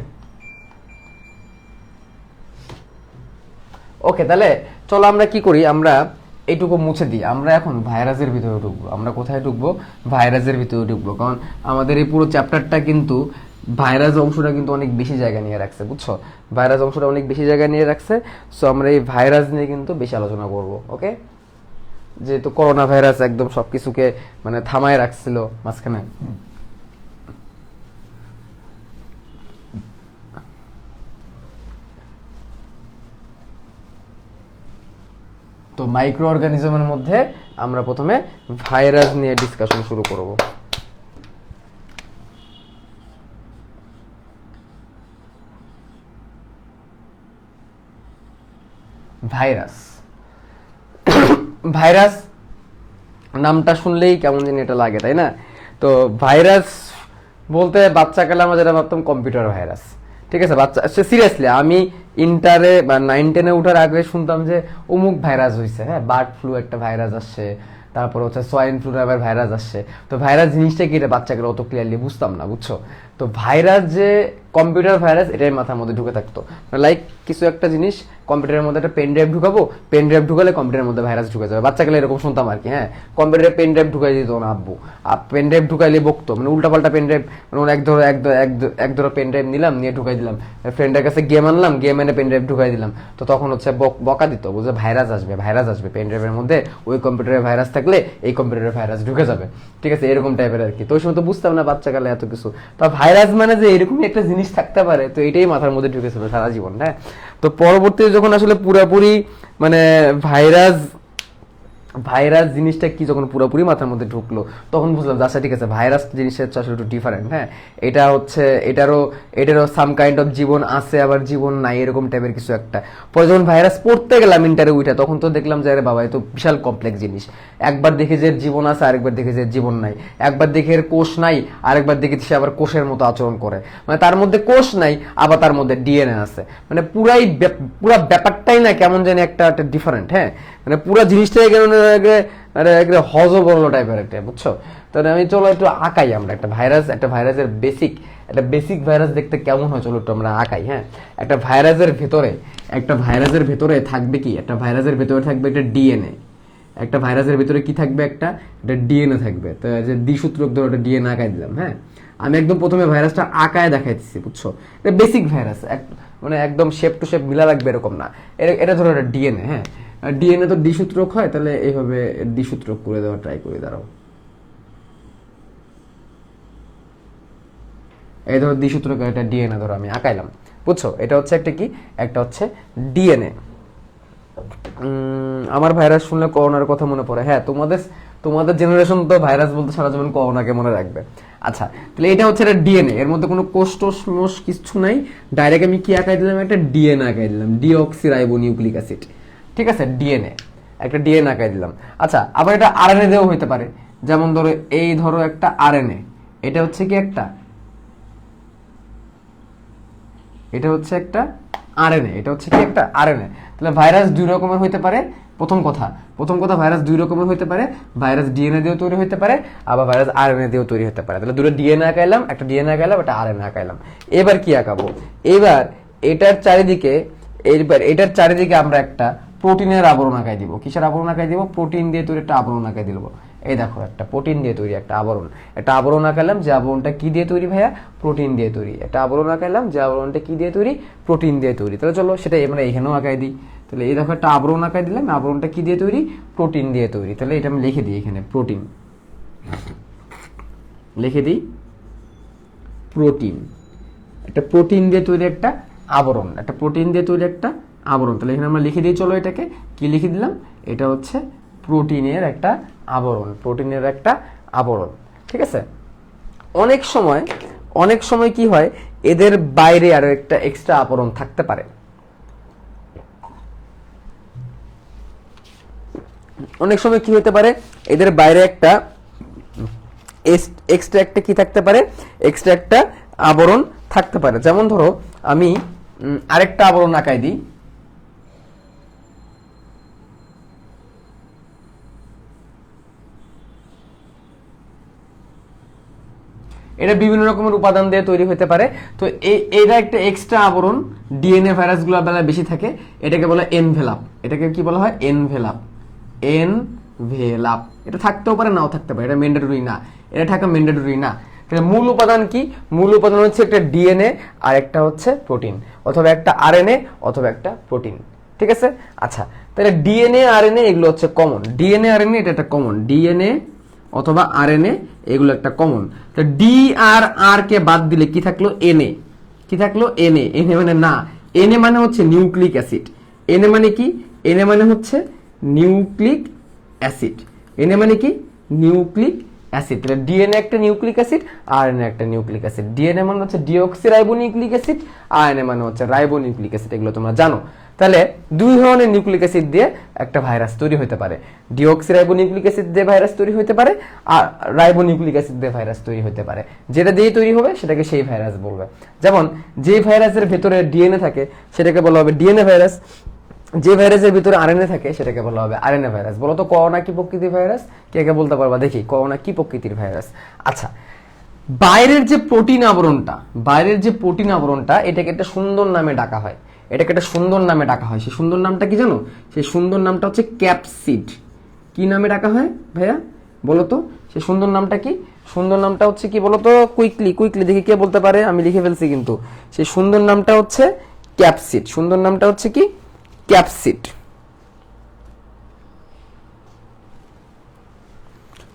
ওকে, তাহলে চলো আমরা কি করি, আমরা এইটুকু মুছে দিই। আমরা এখন ভাইরাসের ভিতরে ঢুকবো। আমরা কোথায় ঢুকবো? ভাইরাসের ভিতরে ঢুকবো, কারণ আমাদের এই পুরো চ্যাপ্টারটা কিন্তু ভাইরাস অংশটা কিন্তু অনেক বেশি জায়গা নিয়ে রাখছে, বুঝছো? ভাইরাস অংশটা অনেক বেশি জায়গা নিয়ে রাখছে। সো আমরা এই ভাইরাস নিয়ে কিন্তু বেশি আলোচনা করব। ওকে, যেহেতু করোনা ভাইরাস একদম সবকিছুকে মানে থামায় রাখছিল মাঝখানে। তো মাইক্রো অর্গানিজমের মধ্যে আমরা প্রথমে ভাইরাস নিয়ে ডিসকাশন শুরু করব। ভাইরাস, ভাইরাস নামটা শুনলেই কেমন জানি এটা লাগে, তাই না? তো ভাইরাস বলতে বাচ্চাকালে আমরা যেটা ভাবতাম কম্পিউটার ভাইরাস, ঠিক আছে? বাচ্চা সিরিয়াসলি আমি ইন্টারে বা 9-10-এ ওঠার আগে শুনতাম যে অমুক ভাইরাস হয়েছে, হ্যাঁ, বার্ড ফ্লু একটা ভাইরাস আসছে, তারপর হচ্ছে সোয়াইন ফ্লু আবার ভাইরাস আসছে। তো ভাইরাস জিনিসটা কি এটা বাচ্চাকে অত ক্লিয়ারলি বুঝতাম না, বুঝছো? তো ভাইরাস যে কম্পিউটার ভাইরাস এটাই মাথার মধ্যে ঢুকে থাকতো। লাইক কিছু একটা জিনিস কম্পিউটারের মধ্যে একটা পেন ড্রাইভ ঢুকাবো, পেন ড্রাইভ ঢুকালে কম্পিউটারের মধ্যে ভাইরাস ঢুকে যাবে। বাচ্চাকালে এরকম শুনতাম আর কি, হ্যাঁ। কম্পিউটারে পেন ড্রাইভ ঢুকাই দিত না আব্বু, পেন ড্রাইভ ঢুকাইলে বকতো, মানে উল্টাপাল্টা পেন ড্রাইভ, মানে এক ধরো পেন ড্রাইভ নিলাম, নিয়ে ঢুকাই দিলাম, ফ্রেন্ডের কাছে গেম আনলাম, গেম এনে পেন ড্রাইভ ঢুকাই দিলাম। তো তখন হচ্ছে বকা দিত, বুঝে ভাইরাস আসবে, ভাইরাস আসবে পেন ড্রাইভের মধ্যে, ওই কম্পিউটারে ভাইরাস থাকলে এই কম্পিউটারে ভাইরাস ঢুকে যাবে, ঠিক আছে? এরকম টাইপের আর কি। তো ওই সময় তো বুঝতাম না বাচ্চাকালে এত কিছু। তো ভাইরাস মানে যে এরকমই একটা জিনিস থাকতে পারে, তো এটাই মাথার মধ্যে ঢুকেছিল সারা জীবন, হ্যাঁ। তো পরবর্তীতে যখন আসলে পুরোপুরি মানে ভাইরাস ভাইরাস জিনিসটা কি যখন পুরোপুরি মাথার মধ্যে ঢুকলো, তখন বুঝলাম যে আচ্ছা ঠিক আছে, ভাইরাস জিনিসটা হচ্ছে আসলে একটু ডিফারেন্ট, হ্যাঁ। এটা হচ্ছে এটারও সাম কাইন্ড অফ জীবন আছে, আবার জীবন নাই, এরকম টাইপের কিছু একটা। পরে যখন ভাইরাস পড়তে গেলাম ইন্টারে উইটা, তখন তো দেখলাম যে আরে বাবা, এ তো বিশাল কমপ্লেক্স জিনিস। একবার দেখে যে জীবন আছে, আরেকবার দেখে যে জীবন নাই। একবার দেখে এর কোষ নাই, আরেকবার দেখে সে আবার কোষের মতো আচরণ করে, মানে তার মধ্যে কোষ নাই, আবার তার মধ্যে ডিএনএ আছে। মানে পুরা ব্যাপারটাই না কেমন জানি একটা ডিফারেন্ট, হ্যাঁ। মানে পুরো জিনিসটাই কেমন হজবরল টাইপের একটা, বুঝছো? তাহলে আমি চলো একটু আঁকাই আমরা একটা ভাইরাসের বেসিক ভাইরাস দেখতে কেমন হয়, চলো একটু আমরা আঁকাই, হ্যাঁ। একটা ভাইরাসের ভেতরে থাকবে কি? একটা ভাইরাসের ভেতরে থাকবে একটা ডিএনএ। একটা ভাইরাসের ভেতরে কি থাকবে? একটা ডিএনএ থাকবে। তো যে দ্বিসূত্রক ধরো একটা ডিএনএ আঁকাই দিলাম, হ্যাঁ। আমি একদম প্রথমে ভাইরাসটা আঁকায় দেখাইতেছি, বুঝছো? এটা বেসিক ভাইরাস, মানে একদম শেপ টু শেপ মিলা রাখবে এরকম না। এটা ধরো একটা ডিএনএ, হ্যাঁ। ডিএনএ তো দ্বিসূত্রক হয়, তাহলে এইভাবে দ্বিসূত্রক করে দেওয়া ট্রাই করি, দাঁড়াও। এই ধরো দ্বিসূত্রক একটা ডিএনএ ধরো আমি আঁকাইলাম, বুঝছো? এটা হচ্ছে একটা কি? একটা হচ্ছে ডিএনএ। আমার ভাইরাস শুনলে করোনার কথা মনে পড়ে, হ্যাঁ। তোমাদের জেনারেশন তো ভাইরাস বলতে সারা জীবন করোনাকে মনে রাখবে। আচ্ছা, তাহলে এটা হচ্ছে একটা ডিএনএ, এর মধ্যে কোনো কোষ টোষ মোষ কিছু নাই। ডাইরেক্ট আমি কি আঁকাই দিলাম? একটা ডিএনএ আঁকাই দিলাম, ডিঅক্সিরাইবোনিউক্লিক অ্যাসিড, ঠিক আছে? ডিএনএ, একটা ডিএনএ আঁকাই দিলাম। আচ্ছা, আবার এটা আরএনএ দিয়েও হইতে পারে। যেমন ধরো একটা আরএনএ, এটা হচ্ছে কি একটা আরএনএ, এটা হচ্ছে কি একটা আরএনএ। তাহলে ভাইরাস দুই রকমের হইতে পারে। প্রথম কথা ভাইরাস দুই রকমের হইতে পারে। ভাইরাস ডিএনএ দিয়েও তৈরি হইতে পারে, আবার ভাইরাস আরএনএ দিয়েও তৈরি হতে পারে। তাহলে দুটো ডিএনএ আঁকাইলাম, একটা ডিএনএ আঁকাইলাম, একটা আরএনএ আঁকাইলাম। এবার কি আঁকাবো? এবার এটার চারিদিকে আমরা একটা প্রোটিনের আবরণ আঁকাই দিব। কিসের আবরণ আঁকাই দিব? প্রোটিন দিয়ে তৈরি একটা আবরণ আঁকাই দিব। এই দেখো, একটা প্রোটিন দিয়ে তৈরি একটা আবরণ আঁকালাম, যে আবরণটা কি দিয়ে তৈরি ভাইয়া? প্রোটিন দিয়ে তৈরি। একটা আবরণ আঁকালাম, যে আবরণটা কি দিয়ে তৈরি? প্রোটিন দিয়ে তৈরি। তাহলে চলো সেটা আমরা এখানেও আঁকাই দিই। তাহলে এই দেখো, একটা আবরণ আঁকাই দিলাম, আবরণটা কি দিয়ে তৈরি? প্রোটিন দিয়ে তৈরি। তাহলে এটা আমি লিখে দিই এখানে, প্রোটিন লিখে দিই, প্রোটিন। একটা প্রোটিন দিয়ে তৈরি একটা আবরণ, তাহলে এখানে আমরা লিখে দিই, চলো এটাকে কি লিখে দিলাম? এটা হচ্ছে প্রোটিনের একটা আবরণ, ঠিক আছে? অনেক সময় কি হয়, এদের বাইরে আরো একটা এক্সট্রা আবরণ থাকতে পারে। অনেক সময় কি হতে পারে, এদের বাইরে একটা এক্সট্রা একটা কি থাকতে পারে, এক্সট্রা একটা আবরণ থাকতে পারে। যেমন ধরো আমি আরেকটা আবরণ আঁকাই দিই, এটা বিভিন্ন রকমের উপাদান দিয়ে তৈরি হতে পারে। তো এটা একটা এক্সট্রা আবরণ, ডিএনএ ভাইরাসগুলোর বেলায় বেশি থাকে, এটাকে বলা হয় এনভেলাপ। এটাকে কি বলা হয়? এনভেলাপ। এনভেলাপ এটা থাকতেও পারে, নাও থাকতে পারে, এটা ম্যান্ডেটরি না, এটা থাকা ম্যান্ডেটরি না। তাহলে মূল উপাদান কি? মূল উপাদান হচ্ছে একটা ডিএনএ আর একটা হচ্ছে প্রোটিন, অথবা একটা আরএনএ অথবা একটা প্রোটিন। ঠিক আছে? আচ্ছা, তাহলে ডিএনএ আরএনএ এগুলো হচ্ছে কমন। ডিএনএ আরএনএ এটা একটা কমন, ডিএনএ অথবা আরএনএ এগুলো একটা কমন। তো ডি আর আর কে বাদ দিলে কি থাকলো? এনএ। কি থাকলো? এনএ। এনএ মানে না, এনএ মানে হচ্ছে নিউক্লিক অ্যাসিড। এনএ মানে কি? এনএ মানে হচ্ছে নিউক্লিক অ্যাসিড। এনএ মানে কি? Nucleic acid. তাহলে ডিএনএ একটা নিউক্লিক অ্যাসিড, আরএনএ একটা নিউক্লিক অ্যাসিড। ডিএনএ মানে হচ্ছে ডিঅক্সিরাইবোনিউক্লিক অ্যাসিড, আরএনএ মানে হচ্ছে রাইবোনিউক্লিক অ্যাসিড। এগুলো তোমরা জানো। তাহলে দুই ধরনের নিউক্লিক অ্যাসিড দিয়ে একটা ভাইরাস তৈরি হতে পারে। ডিঅক্সিরাইবোনিউক্লিক অ্যাসিড দিয়ে ভাইরাস তৈরি হতে পারে, আর রাইবোনিউক্লিক অ্যাসিড দিয়ে ভাইরাস তৈরি হতে পারে। যেটা দিয়ে তৈরি হবে সেটাকে সেই ভাইরাস বলবে। যেমন যে ভাইরাসের ভেতরে ডিএনএ থাকে সেটাকে বলা হবে ডিএনএ ভাইরাস, যে ভাইরাসের ভিতরে আরএনএ থাকে সেটাকে বলা হবে আরএনএ ভাইরাস। বলো তো করোনা কি প্রকৃতির ভাইরাস? কে কে বলতে পারবা দেখি, করোনা কি প্রকৃতির ভাইরাস? আচ্ছা, বাইরের যে প্রোটিন আবরণটা, বাইরের যে প্রোটিন আবরণটা, এটাকে একটা সুন্দর নামে ডাকা হয়। এটাকে একটা সুন্দর নামে ডাকা হয়। সেই সুন্দর নামটা কি জানো? সেই সুন্দর নামটা হচ্ছে ক্যাপসিড। কি নামে ডাকা হয় ভাইয়া বলো তো? সেই সুন্দর নামটা কি? সুন্দর নামটা হচ্ছে কি বলো তো? কুইকলি কুইকলি দেখি কে বলতে পারে, আমি লিখে ফেলছি কিন্তু। সেই সুন্দর নামটা হচ্ছে ক্যাপসিড। সুন্দর নামটা হচ্ছে কি? ক্যাপসিড।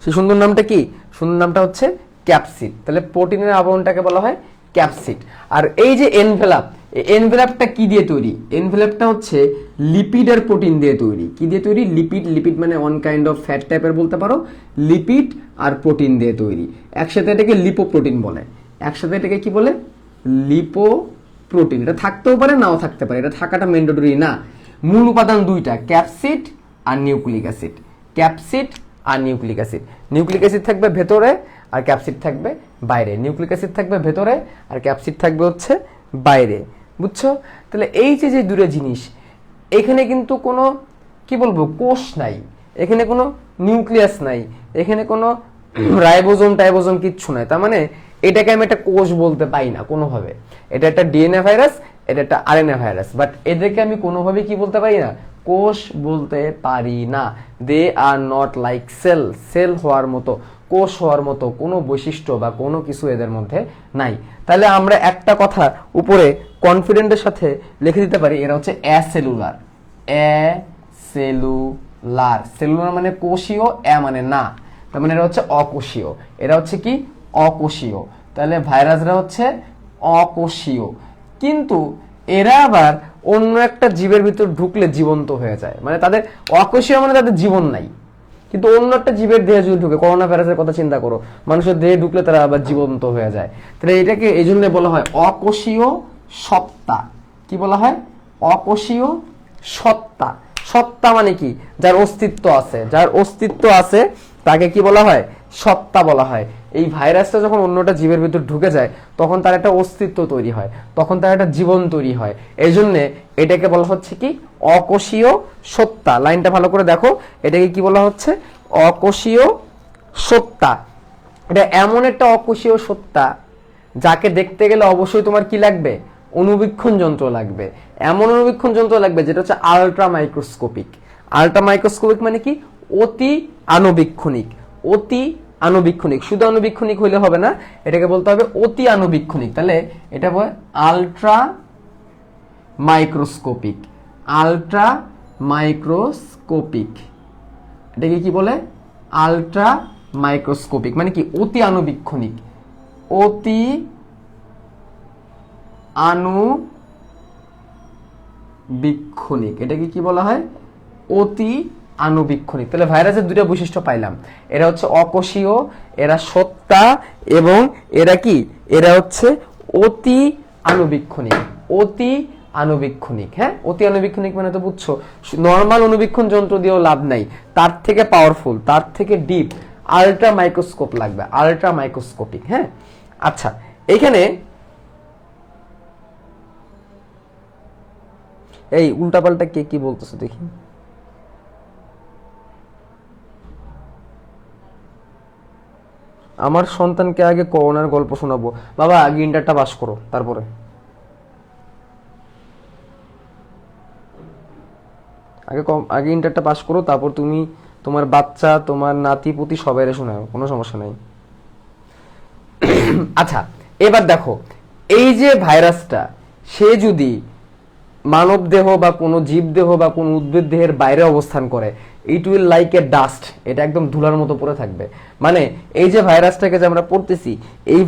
সেই সুন্দর নামটা কি? সুন্দর নামটা হচ্ছে ক্যাপসিড। তাহলে প্রোটিনের আবরণটাকে বলা হয় ক্যাপসিড। আর এই যে এনভেলাপ, এনভেলাপটা কি দিয়ে তৈরি? এনভেলাপটা হচ্ছে লিপিড আর প্রোটিন দিয়ে তৈরি। কি দিয়ে তৈরি? লিপিড। লিপিড মানে ওয়ান কাইন্ড অফ ফ্যাট টাইপের বলতে পারো। লিপিড আর প্রোটিন দিয়ে তৈরি। একসাথে এটাকে লিপোপ্রোটিন বলে। একসাথে এটাকে কি বলে? লিপোপ্রোটিন। এটা থাকতেও পারে, নাও থাকতে পারে, এটা থাকাটা ম্যান্ডেটরি না। মূল উপাদান দুইটা, ক্যাপসিড আর নিউক্লিক অ্যাসিড। ক্যাপসিড আর নিউক্লিক অ্যাসিড। নিউক্লিক অ্যাসিড থাকবে ভেতরে আর ক্যাপসিড থাকবে বাইরে। নিউক্লিক অ্যাসিড থাকবে ভেতরে আর ক্যাপসিড থাকবে হচ্ছে বাইরে। বুঝছো? তাহলে এই যে যে দুটো জিনিস, এখানে কিন্তু কোনো কি বলবো কোষ নাই, এখানে কোনো নিউক্লিয়াস নাই, এখানে কোনো রাইবোজোম টাইবোজোম কিচ্ছু নাই। তার মানে এটাকে আমি একটা কোষ বলতে পাই না কোনোভাবে। এটা একটা ডিএনএ ভাইরাস, এটা একটা আরএনএ ভাইরাস, বাট এদেরকে আমি কোনোভাবে কি বলতে পারি না? কোষ বলতে পারি না। They are not like cell. Cell হওয়ার মতো, কোষ হওয়ার মতো কোনো বৈশিষ্ট্য বা কোনো কিছু এদের মধ্যে নাই। তাহলে আমরা একটা কথা উপরে কনফিডেন্টের সাথে লিখে দিতে পারি, এরা হচ্ছে অ্যাসেলুলার। অ্যাসেলুলার। সেলুলার মানে কোষীয়, অ্যা মানে না, তার মানে এরা হচ্ছে অকোষীয়। এরা হচ্ছে কি? অকোষীয়। তাহলে ভাইরাসরা হচ্ছে অকোষীয়, কিন্তু এরা আবার অন্য একটা জীবের ভিতর ঢুকলে জীবন্ত হয়ে যায়। মানে তাদের অকোষীয় মানে তাদের জীবন নাই, কিন্তু অন্য একটা জীবের দেহে যদি ঢুকে, করোনা ভাইরাসের কথা চিন্তা করো, মানুষের দেহে ঢুকলে তারা আবার জীবন্ত হয়ে যায়। তাহলে এটাকে এই জন্য বলা হয় অকোষীয় সত্তা। কি বলা হয়? অকোষীয় সত্তা। সত্তা মানে কি? যার অস্তিত্ব আছে। যার অস্তিত্ব আছে তাকে কি বলা হয়? সত্তা বলা হয়। এই ভাইরাসটা যখন অন্যটা জীবের ভিতর ঢুকে যায় তখন তার একটা অস্তিত্ব তৈরি হয়, তখন তার একটা জীবন তৈরি হয়। এই জন্য এটাকে বলা হচ্ছে কি? অকোষীয় সত্তা। লাইনটা ভালো করে দেখো, এটাকে কি বলা হচ্ছে? অকোষীয় সত্তা। এটা এমন একটা অকোষীয় সত্তা যাকে দেখতে গেলে অবশ্যই তোমার কি লাগবে? অনুবীক্ষণ যন্ত্র লাগবে। এমন অনুবীক্ষণ যন্ত্র লাগবে যেটা হচ্ছে আলট্রা মাইক্রোস্কোপিক। আলট্রা মাইক্রোস্কোপিক মানে কি? অতি আণুবীক্ষণিক। অতি আণুবীক্ষণিক। শুধু আণুবীক্ষণিক হইলে হবে না, এটাকে বলতে হবে অতি আণুবীক্ষণিক। তাহলে এটা বলে আলট্রা মাইক্রোস্কোপিক। আলট্রা মাইক্রোস্কোপিক, এটাকে কি বলে? আলট্রা মাইক্রোস্কোপিক মানে কি? অতি আণুবীক্ষণিক। অতি আণুবীক্ষণিক, এটাকে কি বলা হয়? অতি আণুবীক্ষণিক। তাহলে ভাইরাসের দুটো বৈশিষ্ট্য পাইলাম, এরা হচ্ছে অকোষীয়, এরা সত্তা, এবং এরা কি? এরা হচ্ছে অতি আণুবীক্ষণিক, অতি আণুবীক্ষণিক। হ্যাঁ, অতি আণুবীক্ষণিক মানে তো বুঝছো, নর্মাল অণুবীক্ষণ যন্ত্র দিয়েও লাভ নাই, তার থেকে পাওয়ারফুল, তার থেকে ডিপ আল্ট্রা মাইক্রোস্কোপ লাগবে, আল্ট্রা মাইক্রোস্কোপিক। হ্যাঁ, আচ্ছা এখানে এই উল্টাপাল্টা কে কি বলতেছে দেখি। আমার সন্তানকে আগে করোনার গল্প শোনাবো। বাবা আগে ইন্টারটা পাস করো, তারপরে আগে ইন্টারটা পাস করো, তারপর তুমি তোমার বাচ্চা, তোমার নাতি পুতি সবাই শোনাও, কোনো সমস্যা নাই। আচ্ছা এবার দেখো, এই যে ভাইরাসটা, সে যদি মানব দেহ বা কোনো জীব দেহ বা কোনো উদ্ভিদ দেহের বাইরে অবস্থান করে, it will like a dust, এটা একদম ধুলার মতো পড়ে থাকবে। মানে এই যে ভাইরাসটাকে যে আমরা পড়তেছি, এই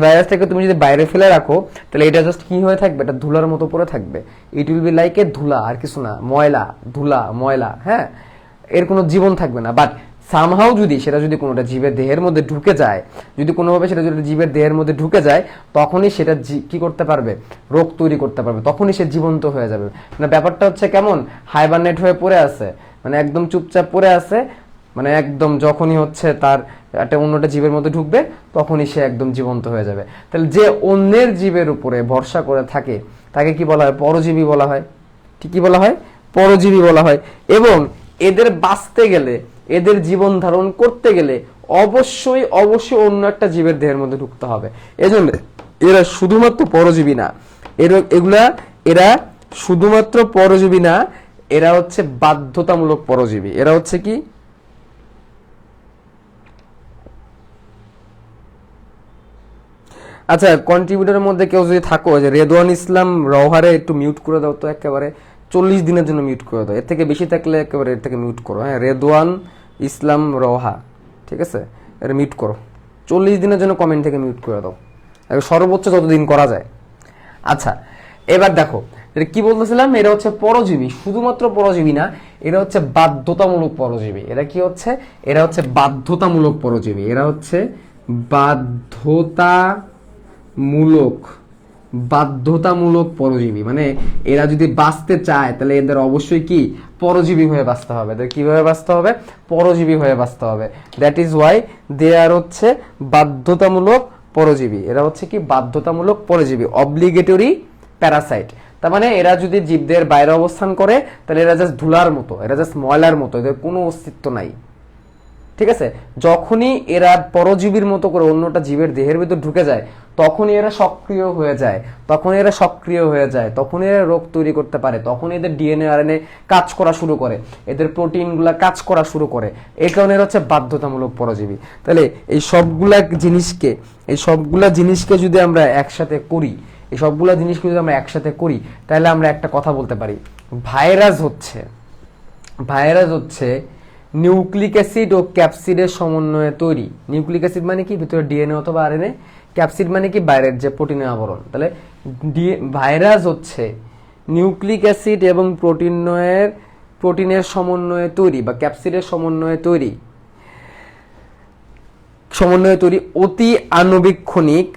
ভাইরাসটাকে তুমি যদি বাইরে ফেলে রাখো, তাহলে এটা জাস্ট কি হয়ে থাকবে, এটা ধুলার মতো পড়ে থাকবে। It will be like a ধুলা, আর কিছু না, ময়লা, ধুলা, ময়লা। হ্যাঁ, এর কোনো জীবন থাকবে না। বাট সামহাও যদি সেটা যদি কোনোটা জীবের দেহের মধ্যে ঢুকে যায়, যদি কোনোভাবে সেটা যদি জীবের দেহের মধ্যে ঢুকে যায়, তখনই সেটা কি করতে পারবে, রোগ তৈরি করতে পারবে, তখনই সে জীবন্ত হয়ে যাবে। মানে ব্যাপারটা হচ্ছে কেমন, হাইবারনেট হয়ে পড়ে আছে, মানে একদম চুপচাপ পড়ে আছে, মানে একদম যখনই হচ্ছে তার একটা অন্যটা জীবের মধ্যে ঢুকবে, তখনই সে একদম জীবন্ত হয়ে যাবে। তাহলে যে অন্যের জীবের উপরে ভরসা করে থাকে, তাকে কি বলা হয়, পরজীবী বলা হয়। ঠিকই বলা হয়, পরজীবী বলা হয়। এবং এদের বাঁচতে গেলে, এদের জীবন ধারণ করতে গেলে অবশ্যই অবশ্যই অন্য একটা জীবের দেহের মধ্যে ঢুকতে হবে। এজন্য এরা শুধুমাত্র পরজীবী না, এরা শুধুমাত্র পরজীবী না, এরা হচ্ছে বাধ্যতামূলক পরজীবী। এরা হচ্ছে কি, আচ্ছা কন্ট্রিবিউটরের মধ্যে কেউ যদি থাকো, যে রেদওয়ান ইসলাম রওহারে একটু মিউট করে দাও তো, একেবারে 40 দিনের জন্য মিউট করে দাও, এর থেকে বেশি থাকলে একেবারে এর থেকে মিউট করো। হ্যাঁ, রেদওয়ান ইসলাম রওহা, ঠিক আছে, এটা মিউট করো, 40 দিনের জন্য কমেন্ট থেকে মিউট করে দাও, সর্বোচ্চ যতদিন করা যায়। আচ্ছা এবার দেখো, এটা কি বলতেছিলাম, এরা হচ্ছে পরজীবী, শুধুমাত্র পরজীবী না, এরা হচ্ছে বাধ্যতামূলক পরজীবী। এরা কি হচ্ছে, এরা হচ্ছে বাধ্যতামূলক পরজীবী। এরা হচ্ছে বাধ্যতামূলক পরজীবী। মানে এরা যদি বাঁচতে চায়, তাহলে এদের অবশ্যই কি, পরজীবী হয়ে বাঁচতে হবে। এদের কিভাবে বাঁচতে হবে, পরজীবী হয়ে বাঁচতে হবে। দ্যাট ইজ ওয়াই দে আর হচ্ছে বাধ্যতামূলক পরজীবী। এরা হচ্ছে কি, বাধ্যতামূলক পরজীবী, অব্লিগেটরি প্যারাসাইট। তার মানে এরা যদি জীবদের বাইরে অবস্থান করে, তাহলে এরা জাস্ট ধুলার মতো, এরা জাস্ট ময়লার মতো, এদের কোনো অস্তিত্ব নাই। ঠিক আছে, যখনই এরা পরজীবীর মতো করে অন্যটা জীবের দেহের ভিতর ঢুকে যায়, তখনই এরা সক্রিয় হয়ে যায়, তখনই এরা রোগ তৈরি করতে পারে, তখন এদের ডিএনএ আরএনএ কাজ করা শুরু করে, এদের প্রোটিনগুলা কাজ করা শুরু করে। এই কারণে এরা হচ্ছে বাধ্যতামূলক পরজীবী। তাহলে এই সবগুলা জিনিসকে যদি আমরা একসাথে করি, তাহলে আমরা একটা কথা বলতে পারি, ভাইরাস হচ্ছে নিউক্লিক অ্যাসিড ও ক্যাপসিডের সমন্বয়ে তৈরি। নিউক্লিক অ্যাসিড মানে কি, ভিতরে ডিএনএ অথবা আরএনএ, ক্যাপসিড মানে কি, বাইরের যে প্রোটিনের আবরণ। তাহলে ভাইরাস হচ্ছে নিউক্লিক অ্যাসিড এবং প্রোটিনের সমন্বয়ে তৈরি, বা ক্যাপসিডের সমন্বয়ে তৈরি অতি আণুবীক্ষণিক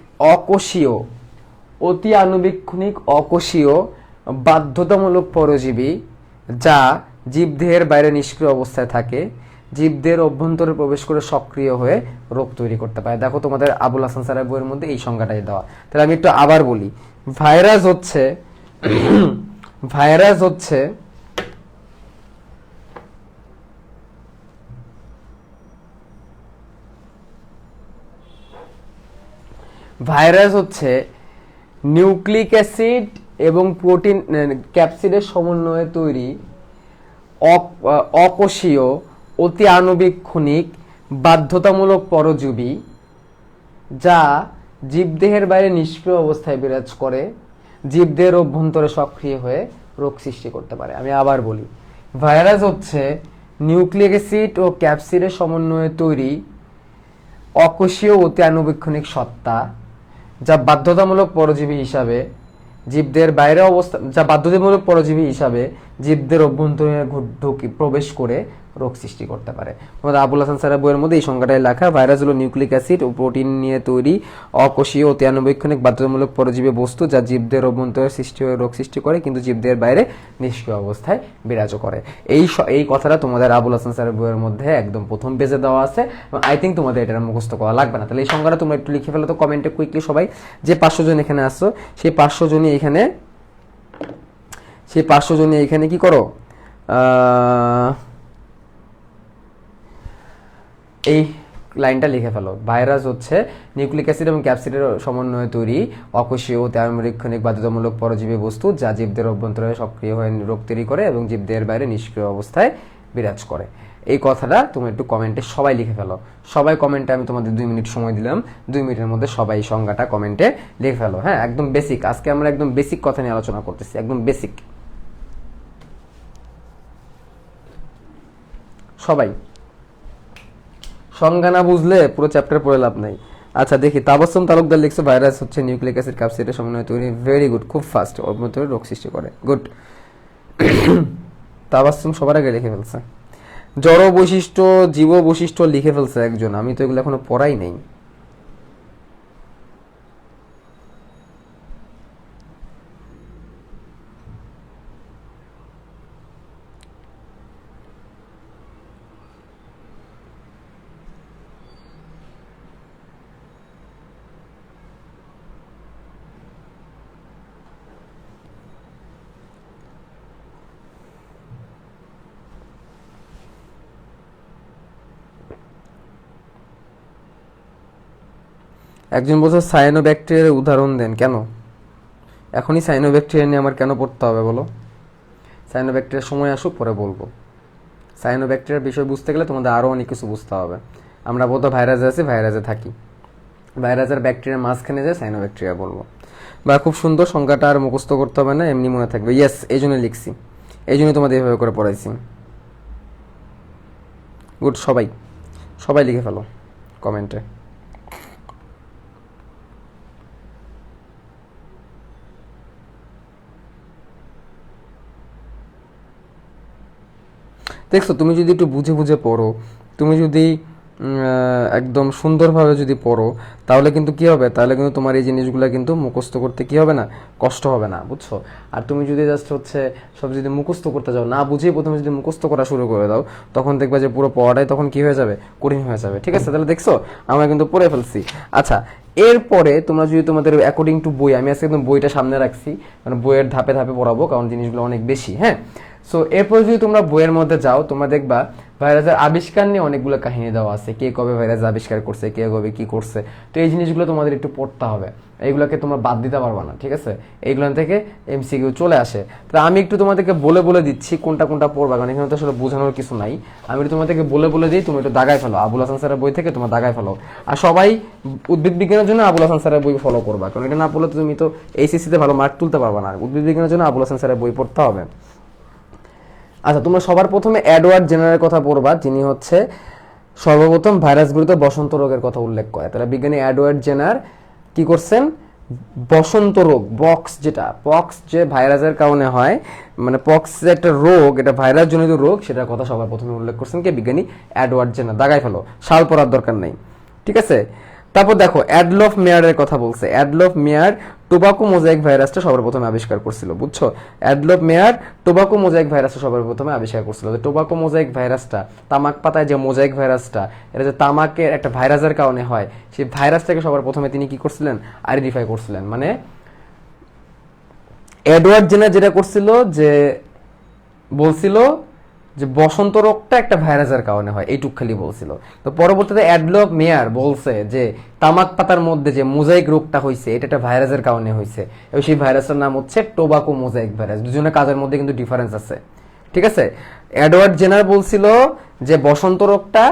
অকোষীয় বাধ্যতামূলক পরজীবী, যা জীবদেহের বাইরে নিষ্ক্রিয় অবস্থায় থাকে, জীবদের অভ্যন্তরে প্রবেশ করে সক্রিয় হয়ে রোগ তৈরি করতে পারে। দেখো তোমাদের আবুল হাসান স্যারের বইয়ের মধ্যে এই সংজ্ঞাটাই দেওয়া। তাহলে আমি একটু আবার বলি, ভাইরাস হচ্ছে নিউক্লিক অ্যাসিড এবং প্রোটিন ক্যাপসিডের সমন্বয়ে তৈরি অকোষীয় অতি আণুবীক্ষণিক বাধ্যতামূলক পরজীবী, যা জীবদেহের বাইরে নিষ্ক্রিয় অবস্থায় বিরাজ করে, জীবদেহের অভ্যন্তরে সক্রিয় হয়ে রোগ সৃষ্টি করতে পারে। আমি আবার বলি, ভাইরাস হচ্ছে নিউক্লিক অ্যাসিড ও ক্যাপসিডের সমন্বয়ে তৈরি অকোষীয় অতি আণুবীক্ষণিক সত্তা, যা বাধ্যতামূলক পরজীবী হিসাবে জীবদের অভ্যন্তরে প্রবেশ করে রোগ সৃষ্টি করতে পারে। তোমাদের আবুল হাসান স্যারের বইয়ের মধ্যে এই সংজ্ঞাটাই লেখা, ভাইরাস হলো নিউক্লিক অ্যাসিড ও প্রোটিন নিয়ে তৈরি অকোষীয় অত্যানুবীক্ষণিক বাধ্যতামূলক পরজীবী বস্তু, যা জীবদের অভ্যন্তরে সৃষ্টি হয়ে রোগ সৃষ্টি করে কিন্তু জীবদের বাইরে নিষ্ক্রিয় অবস্থায় বিরাজ করে। এই কথাটা তোমাদের আবুল হাসান স্যারের বইয়ের মধ্যে একদম প্রথম পেজে দেওয়া আছে এবং আই থিঙ্ক তোমাদের এটা মুখস্থ করা লাগবে না। তাহলে এই সংজ্ঞাটা তোমরা একটু লিখে ফেলো তো কমেন্টে কুইকলি সবাই। যে 500 জন এখানে আসছো সেই 500 জনই এখানে কি করো, এই লাইনটা লিখে ফেলো। ভাইরাস হচ্ছে নিউক্লিক অ্যাসিড এবং ক্যাপসিডের সমন্বয়ে তৈরি অকোষীয় অত্যানুবীক্ষণিক বাধ্যতামূলক পরজীবী বস্তু, যা জীবদের অভ্যন্তরে সক্রিয় হয়ে রোগ তৈরি করে এবং জীবদের বাইরে নিষ্ক্রিয় অবস্থায় বিরাজ করে। এই কথাটা তুমি একটু কমেন্টে সবাই লিখে ফেলো। সবাই কমেন্টে, আমি তোমাদের 2 মিনিট সময় দিলাম, 2 মিনিটের মধ্যে সবাই এই সংজ্ঞাটা কমেন্টে লিখে ফেলো। হ্যাঁ, একদম বেসিক, আজকে আমরা একদম বেসিক কথা নিয়ে আলোচনা করতেছি, একদম বেসিক। সবাই সংজ্ঞা না বুঝলে পুরো চ্যাপ্টার পড়ে লাভ নাই। আচ্ছা দেখি, তাবাসসুম তালুকদার লিখছে ভাইরাস হচ্ছে নিউক্লিক অ্যাসিড ক্যাপসিডের সমন্বয়ে তৈরি। ভেরি গুড, খুব ফাস্ট, অভ্যন্তরে রোগ সৃষ্টি করে। গুড। তাবাসসুম সবার আগে লিখে ফেলছে। জড় বৈশিষ্ট্য, জীব বৈশিষ্ট্য লিখে ফেলছে একজন, আমি তো এগুলো এখনো পড়াই নেই। একজন বলছে সায়ানোব্যাকটেরিয়ার উদাহরণ দেন। কেন এখনই সায়ানোব্যাকটেরিয়া নিয়ে আমার কেন পড়তে হবে বলো? সায়ানোব্যাকটেরিয়ার সময় আসুক, পরে বলবো। সায়ানোব্যাকটেরিয়ার বিষয় বুঝতে গেলে তোমাদের আরও অনেক কিছু বুঝতে হবে। আমরা বলতো ভাইরাসে আছি, ভাইরাসে থাকি, ভাইরাসের ব্যাকটেরিয়ার মাঝখানে যে সায়ানোব্যাকটেরিয়া বলবো। বা খুব সুন্দর, সংখ্যাটা আর মুখস্থ করতে হবে না, এমনি মনে থাকবে। ইয়েস, এই জন্য লিখছি, এই জন্য তোমাদের এভাবে করে পড়াইছি। গুড, সবাই লিখে ফেলো কমেন্টে। দেখছো, তুমি যদি একটু বুঝে বুঝে পড়ো, তুমি যদি একদম সুন্দরভাবে যদি পড়ো, তাহলে কিন্তু কি হবে, তাহলে কিন্তু তোমার এই জিনিসগুলো কিন্তু মুখস্থ করতে কি হবে না, কষ্ট হবে না, বুঝছো? আর তুমি যদি জাস্ট হচ্ছে সব যদি মুখস্থ করতে যাও, না বুঝেই প্রথমে যদি মুখস্থ করা শুরু করে দাও, তখন দেখবা যে পুরো পড়াটাই তখন কি হয়ে যাবে, কঠিন হয়ে যাবে। ঠিক আছে, তাহলে দেখছো আমরা কিন্তু পড়ে ফেলছি। আচ্ছা, এরপরে তোমরা যদি তোমাদের অ্যাকর্ডিং টু বই, আমি আজকে একদম বইটা সামনে রাখছি, মানে বইয়ের ধাপে ধাপে পড়াবো, কারণ জিনিসগুলো অনেক বেশি। হ্যাঁ, সো এরপর যদি তোমরা বইয়ের মধ্যে যাও, তোমরা দেখবা ভাইরাসের আবিষ্কার নিয়ে অনেকগুলো কাহিনী দেওয়া আছে, কে কবে ভাইরাস আবিষ্কার করছে, কে কবে কি করছে। তো এই জিনিসগুলো তোমাদের একটু পড়তে হবে, এইগুলোকে তোমরা বাদ দিতে পারবা না। ঠিক আছে, এইগুলো থেকে এমসিকিউ চলে আসে। তো আমি একটু তোমাদেরকে বলে বলে দিচ্ছি কোনটা কোনটা পড়বা, কারণ এখানে তো আসলে বোঝানোর কিছু নাই। আমি একটু তোমাদেরকে বলে বলে দিই, তুমি একটু দাগায় ফেলো, আবুল হাসান স্যারের বই থেকে তোমার দাগায় ফেলো। আর সবাই উদ্ভিদ বিজ্ঞানের জন্য আবুল হাসান স্যারের বই ফলো করবা, কারণ এটা না পড়লে তুমি তো এইচএসসিতে ভালো মার্ক তুলতে পারবা না। উদ্ভিদ বিজ্ঞানের জন্য আবুল হাসান স্যারের বই পড়তে হবে। আচ্ছা, তোমরা সবার প্রথমে এডওয়ার্ড জেনারের কথা পড়বা, যিনি হচ্ছে সর্বপ্রথম ভাইরাসগুলোতে বসন্ত রোগের কথা উল্লেখ করে। তাহলে বিজ্ঞানী এডওয়ার্ড জেনার কি করছেন, বসন্ত রোগ, পক্স যে ভাইরাসের কারণে হয়, মানে পক্স যে একটা রোগ, এটা ভাইরাস জনিত রোগ, সেটার কথা সবার প্রথমে উল্লেখ করছেন কে, বিজ্ঞানী এডওয়ার্ড জেনার। দাগাই ফেলো, সাল পড়ার দরকার নেই। ঠিক আছে, তারপর দেখো অ্যাডলফ মেয়ারের কথা বলছে। অ্যাডলফ মেয়ার টোবাকো মোজাইক ভাইরাসটা সবার প্রথমে আবিষ্কার করছিল, বুঝছো? অ্যাডলফ মেয়ার টোবাকো মোজাইক ভাইরাসটা সবার প্রথমে আবিষ্কার করছিল। টোবাকো মোজাইক ভাইরাসটা, তামাক পাতায় যে মোজাইক ভাইরাসটা, এটা যে তামাকের একটা ভাইরাসের কারণে হয়, সেই ভাইরাসটাকে সবার প্রথমে তিনি কি করছিলেন, আইডেন্টিফাই করছিলেন। মানে এডওয়ার্ড জেনার যেটা করছিল, যে বলছিল যে বসন্ত রোগটা একটা ভাইরাসের কারণে হয়, এইটুক খালি বলছিল। তো পরবর্তীতে অ্যাডলফ মেয়ার বলছে যে তামাক পাতার মধ্যে যে মোজাইক রোগটা হয়েছে, এটা একটা ভাইরাসের কারণে হয়েছে, এবং সেই ভাইরাসের নাম হচ্ছে টোবাকো মোজাইক ভাইরাস। দুজনের কাজের মধ্যে কিন্তু ডিফারেন্স আছে। ঠিক আছে, এডওয়ার্ড জেনার বলছিল যে বসন্ত রোগটা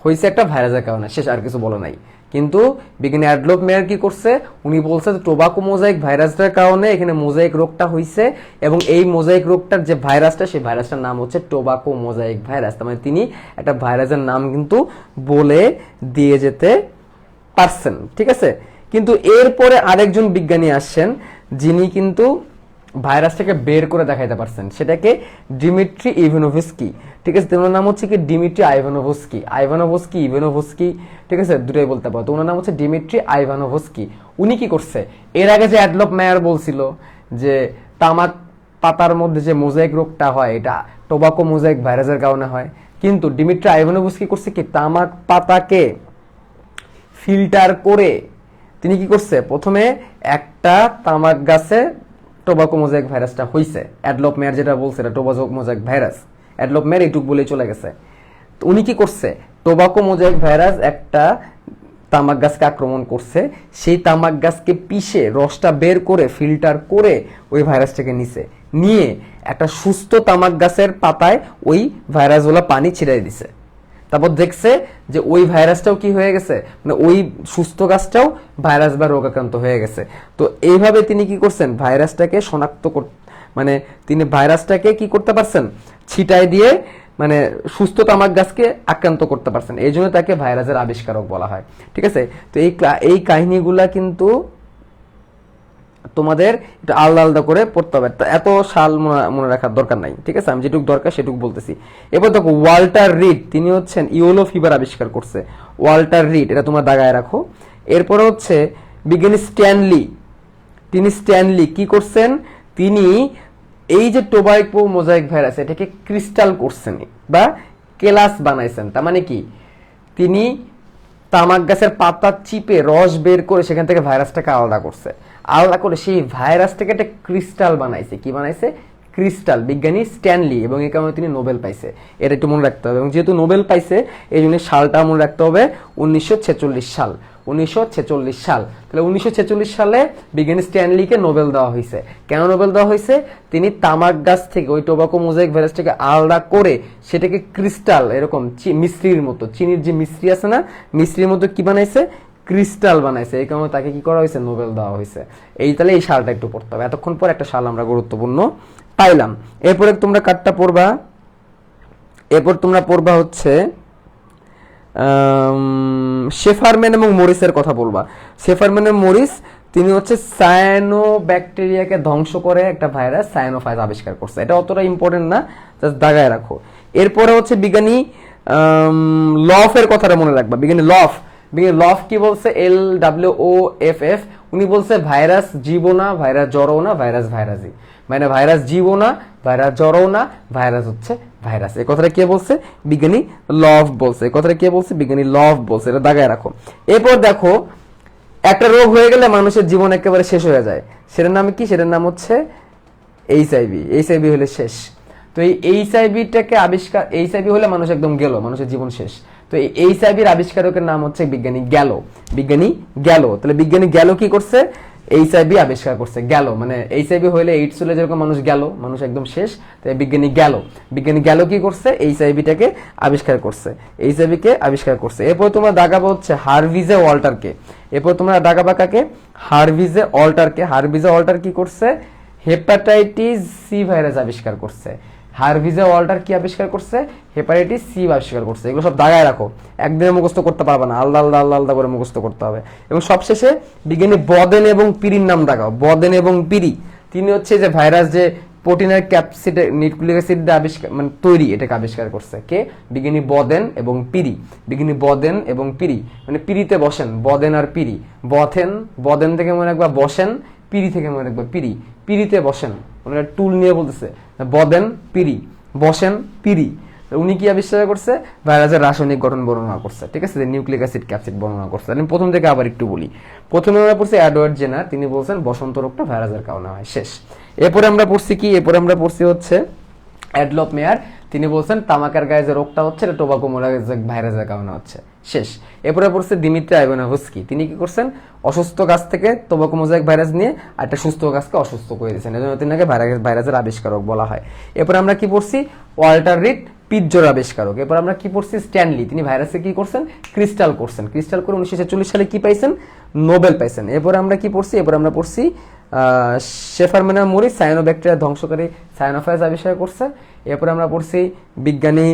হয়েছে একটা ভাইরাসের কারণে, শেষ, আর কিছু বলে নাই। কিন্তু বিজ্ঞানী অ্যাডলফ মেয়ার কি করছে, উনি বলছে টোবাকো মোজাইক ভাইরাসটার কারণে এখানে মোজাইক রোগটা হয়েছে, এবং এই মোজাইক রোগটার যে ভাইরাসটা, সেই ভাইরাসটার নাম হচ্ছে টোবাকো মোজাইক ভাইরাস। তার মানে তিনি একটা ভাইরাসের নাম কিন্তু বলে দিয়ে যেতে পারছেন। ঠিক আছে, কিন্তু এরপরে আরেকজন বিজ্ঞানী আসছেন, যিনি কিন্তু ভাইরাসটাকে বের করে দেখাইতে পারছেন, সেটাকে ডিমিট্রি ইভানোভস্কি, ঠিক আছে, ওনার নাম হচ্ছে কি ডিমিট্রি আইভানোভস্কি, ইভানোভস্কি, ঠিক আছে, দুটোই বলতে পারো। তো ওনার নাম হচ্ছে ডিমিট্রি আইভানোভস্কি। উনি কি করছে, এর আগে যে অ্যাডলফ মেয়ার বলছিল যে তামাক পাতার মধ্যে যে মোজাইক রোগটা হয় এটা টোবাকো মোজাইক ভাইরাসের কারণে হয়, কিন্তু ডিমিট্রি আইভানোভস্কি করছে কি তামাক পাতাকে ফিল্টার করে তিনি কি করছে, প্রথমে একটা তামাক গাছে টোবাকো মোজাইক ভাইরাসটা হইছে, অ্যাডলফ মেয়ার যেটা বলছে এটা টোবাকো মোজাইক ভাইরাস, অ্যাডলফ মেয়ার এইটুক বলে চলে গেছে। তো উনি কি করছে, টোবাকো মোজাইক ভাইরাস একটা তামাক গাছকে আক্রমণ করছে, সেই তামাক গাছকে পিষে রসটা বের করে ফিল্টার করে ওই ভাইরাসটাকে নিয়ে একটা সুস্থ তামাক গাছের পাতায় ওই ভাইরাসগুলো পানি ছিটাই দিছে। তারপর দেখছে যে ওই ভাইরাসটাও কি হয়ে গেছে, মানে ওই সুস্থ গাছটাও ভাইরাস বা রোগাক্রান্ত হয়ে গেছে। তো এইভাবে তিনি কি করছেন, ভাইরাসটাকে শনাক্ত মানে তিনি ভাইরাসটাকে কি করতে পারছেন, ছিটাই দিয়ে মানে সুস্থ তামাক গাছকে আক্রান্ত করতে পারছেন, এই জন্য তাকে ভাইরাসের আবিষ্কারক বলা হয়। ঠিক আছে, তো এই কাহিনীগুলা কিন্তু তোমাদের একটু আলাদা আলাদা করে পড়তে হবে, এত সাল মনে রাখার দরকার নাই। ঠিক আছে, আমি যেটুকু দরকার সেটুকু বলতেছি। এবার দেখো ওয়াল্টার রিড, তিনি হচ্ছেন ইয়েলো ফিভার আবিষ্কার করছে, ওয়াল্টার রিড, এটা তোমরা দাগায় রাখো। এরপরে হচ্ছে বিজ্ঞানী স্ট্যানলি, তিনি স্ট্যানলি কি করছেন, তিনি এই যে টোবাকো মোজাইক ভাইরাস এটাকে ক্রিস্টাল করছেন বা কেলাস বানাইছেন। তার মানে কি, তিনি তামাক গাছের পাতা চিপে রস বের করে সেখান থেকে ভাইরাসটাকে আলাদা করছে, আলাদা করে সেই ভাইরাসটাকে একটা ক্রিস্টাল বানাইছে। কি বানাইছে, ক্রিস্টাল, বিজ্ঞানী স্ট্যানলি, এবং এই কারণে তিনি নোবেল পাইছে, এটা একটু মনে রাখতে হবে। এবং যেহেতু নোবেল পাইছে এই জন্য সালটা মনে রাখতে হবে 1946 সাল, 1946 সাল। তাহলে 1946 সালে বিজ্ঞানী স্ট্যানলিকে নোবেল দেওয়া হয়েছে। কেন নোবেল দেওয়া হয়েছে, তিনি তামাক গাছ থেকে ওই টোবাকো মোজাইক ভাইরাসটাকে আলাদা করে সেটাকে ক্রিস্টাল, এরকম মিশ্রির মতো, চিনির যে মিশ্রি আছে না, মিশ্রির মতো কি বানাইছে, ক্রিস্টাল বানাইছে, এই কারণে তাকে কি করা হয়েছে, নোবেল দেওয়া হয়েছে। তাহলে এই সালটা একটু পড়তে হবে, এতক্ষণ পর একটা সাল আমরা গুরুত্বপূর্ণ পাইলাম। এরপরে তোমরা কাটটা পড়বা, এরপর তোমরা পড়বা হচ্ছে শেফারম্যান এবং মরিসের কথা বলবা। শেফারম্যান এবং মরিস, তিনি হচ্ছে সায়ানো ব্যাকটেরিয়াকে ধ্বংস করে একটা ভাইরাস সায়ানোফাইজ আবিষ্কার করছে, এটা অতটা ইম্পর্টেন্ট না, জাস্ট দাগায় রাখো। এরপরে হচ্ছে বিজ্ঞানী লফের কথাটা মনে রাখবা, বিজ্ঞানী লফ কি বলছে, LWOFF, উনি বলছে ভাইরাস জীবো না, ভাইরাস জড়ও না, ভাইরাস ভাইরাসই, মানে ভাইরাস জীবো না, ভাইরাস জড়ও না, ভাইরাস হচ্ছে ভাইরাস। এই কথাটা কে বলছে, বিজ্ঞানী লভ বলছে, এই কথাটা কে বলছে, বিজ্ঞানী লভ বলছে, এটা দাগায় রাখো। এরপর দেখো একটা রোগ হয়ে গেলে মানুষের জীবন একেবারে শেষ হয়ে যায়, সেটার নাম কি, সেটার নাম হচ্ছে এইচআইভি হলে শেষ। তো এই এইচআইভিটাকে আবিষ্কার, এইচআইভি হলে মানুষ একদম গেল, মানুষের জীবন শেষ। তো এই এইচআইভির আবিষ্কারকের নাম হচ্ছে বিজ্ঞানী গ্যালো। তাহলে বিজ্ঞানী গ্যালো কি করছে, এইচআইভি আবিষ্কার করছে। গেল মানে এইচআইভি হলে, এইডস হলে যেরকম মানুষ গেল, মানুষ একদম শেষ, তাই বিজ্ঞানী গ্যালো কি করছে, এইচআইভিটাকে আবিষ্কার করছে, এইচআইভিকে আবিষ্কার করছে। এরপর তোমরা দাগাবো হচ্ছে হারভিজে ওয়াল্টারকে, এরপর তোমরা দাগাবা কাকে, হারভিজে ওয়াল্টার কি করছে, হেপাটাইটিস সি ভাইরাস আবিষ্কার করছে। হারভিজে ওয়াল্টার কি আবিষ্কার করছে, হেপাটাইটিস সি আবিষ্কার করছে। এগুলো সব দাগায় রাখো, একদিনে মুখস্থ করতে পারবে না, আলাদা আলাদা করে মুখস্থ করতে হবে। এবং সবশেষে বিজ্ঞানী বদেন এবং পিরির নাম দাগাও, বদেন এবং পিরি, তিনি হচ্ছে যে ভাইরাস যে প্রোটিনের ক্যাপসিড নিউক্লিক অ্যাসিড আবিষ্কার মানে তৈরি, এটাকে আবিষ্কার করছে কে, বিজ্ঞানী বদেন এবং পিরি, মানে পিরিতে বসেন, বদেন আর পিরি, বদেন থেকে মনে রাখবা বসেন, পিরি থেকে মনে রাখবা পিরিতে বসেন, ওনারা টুল নিয়ে বলতেছে বদেন পিরি, বসেন পিরি। উনি কি আবিষ্কার করছে, ভাইরাসের রাসায়নিক গঠন বর্ণনা করছে। ঠিক আছে, নিউক্লিক অ্যাসিড ক্যাপসিড বর্ণনা করছে। আমি প্রথম থেকে আবার একটু বলি। প্রথমে আমরা পড়ছি এডওয়ার্ড জেনার, তিনি বলছেন বসন্ত রোগটা ভাইরাসের কারণে হয়, শেষ। এরপরে আমরা পড়ছি হচ্ছে অ্যাডলফ মেয়ার, তিনি বলছেন তামাকের গায়ে যে রোগটা হচ্ছে এটা টোবাকো মোজাইক ভাইরাসের কারণে হচ্ছে, শেষ। এরপরে পড়ছে দিমিত্রি আইভানোভস্কি, তিনি কি করছেন, অসুস্থ গাছ থেকে টোবাকো মোজাইক ভাইরাস নিয়ে একটা সুস্থ গাছকে অসুস্থ করে দিয়েছেন, এজন্য তিনাকে ভাইরাসের আবিষ্কারক বলা হয়। এরপরে আমরা কি পড়ছি, ওয়াল্টার রিড পিৎজোর আবিষ্কারক। এরপর আমরা কি পড়ছি, স্ট্যানলি, তিনি ভাইরাসে কি করছেন, ক্রিস্টাল করে 1946 সালে কি পাইছেন, নোবেল পাইছেন। এরপর আমরা কি পড়ছি, আমরা পড়ছি শেফারম্যান মরিস সায়ানোব্যাকটেরিয়া ধ্বংসকারী সায়ানোফাইজ আবিষ্কার করছে। এরপর আমরা পড়ছি বিজ্ঞানী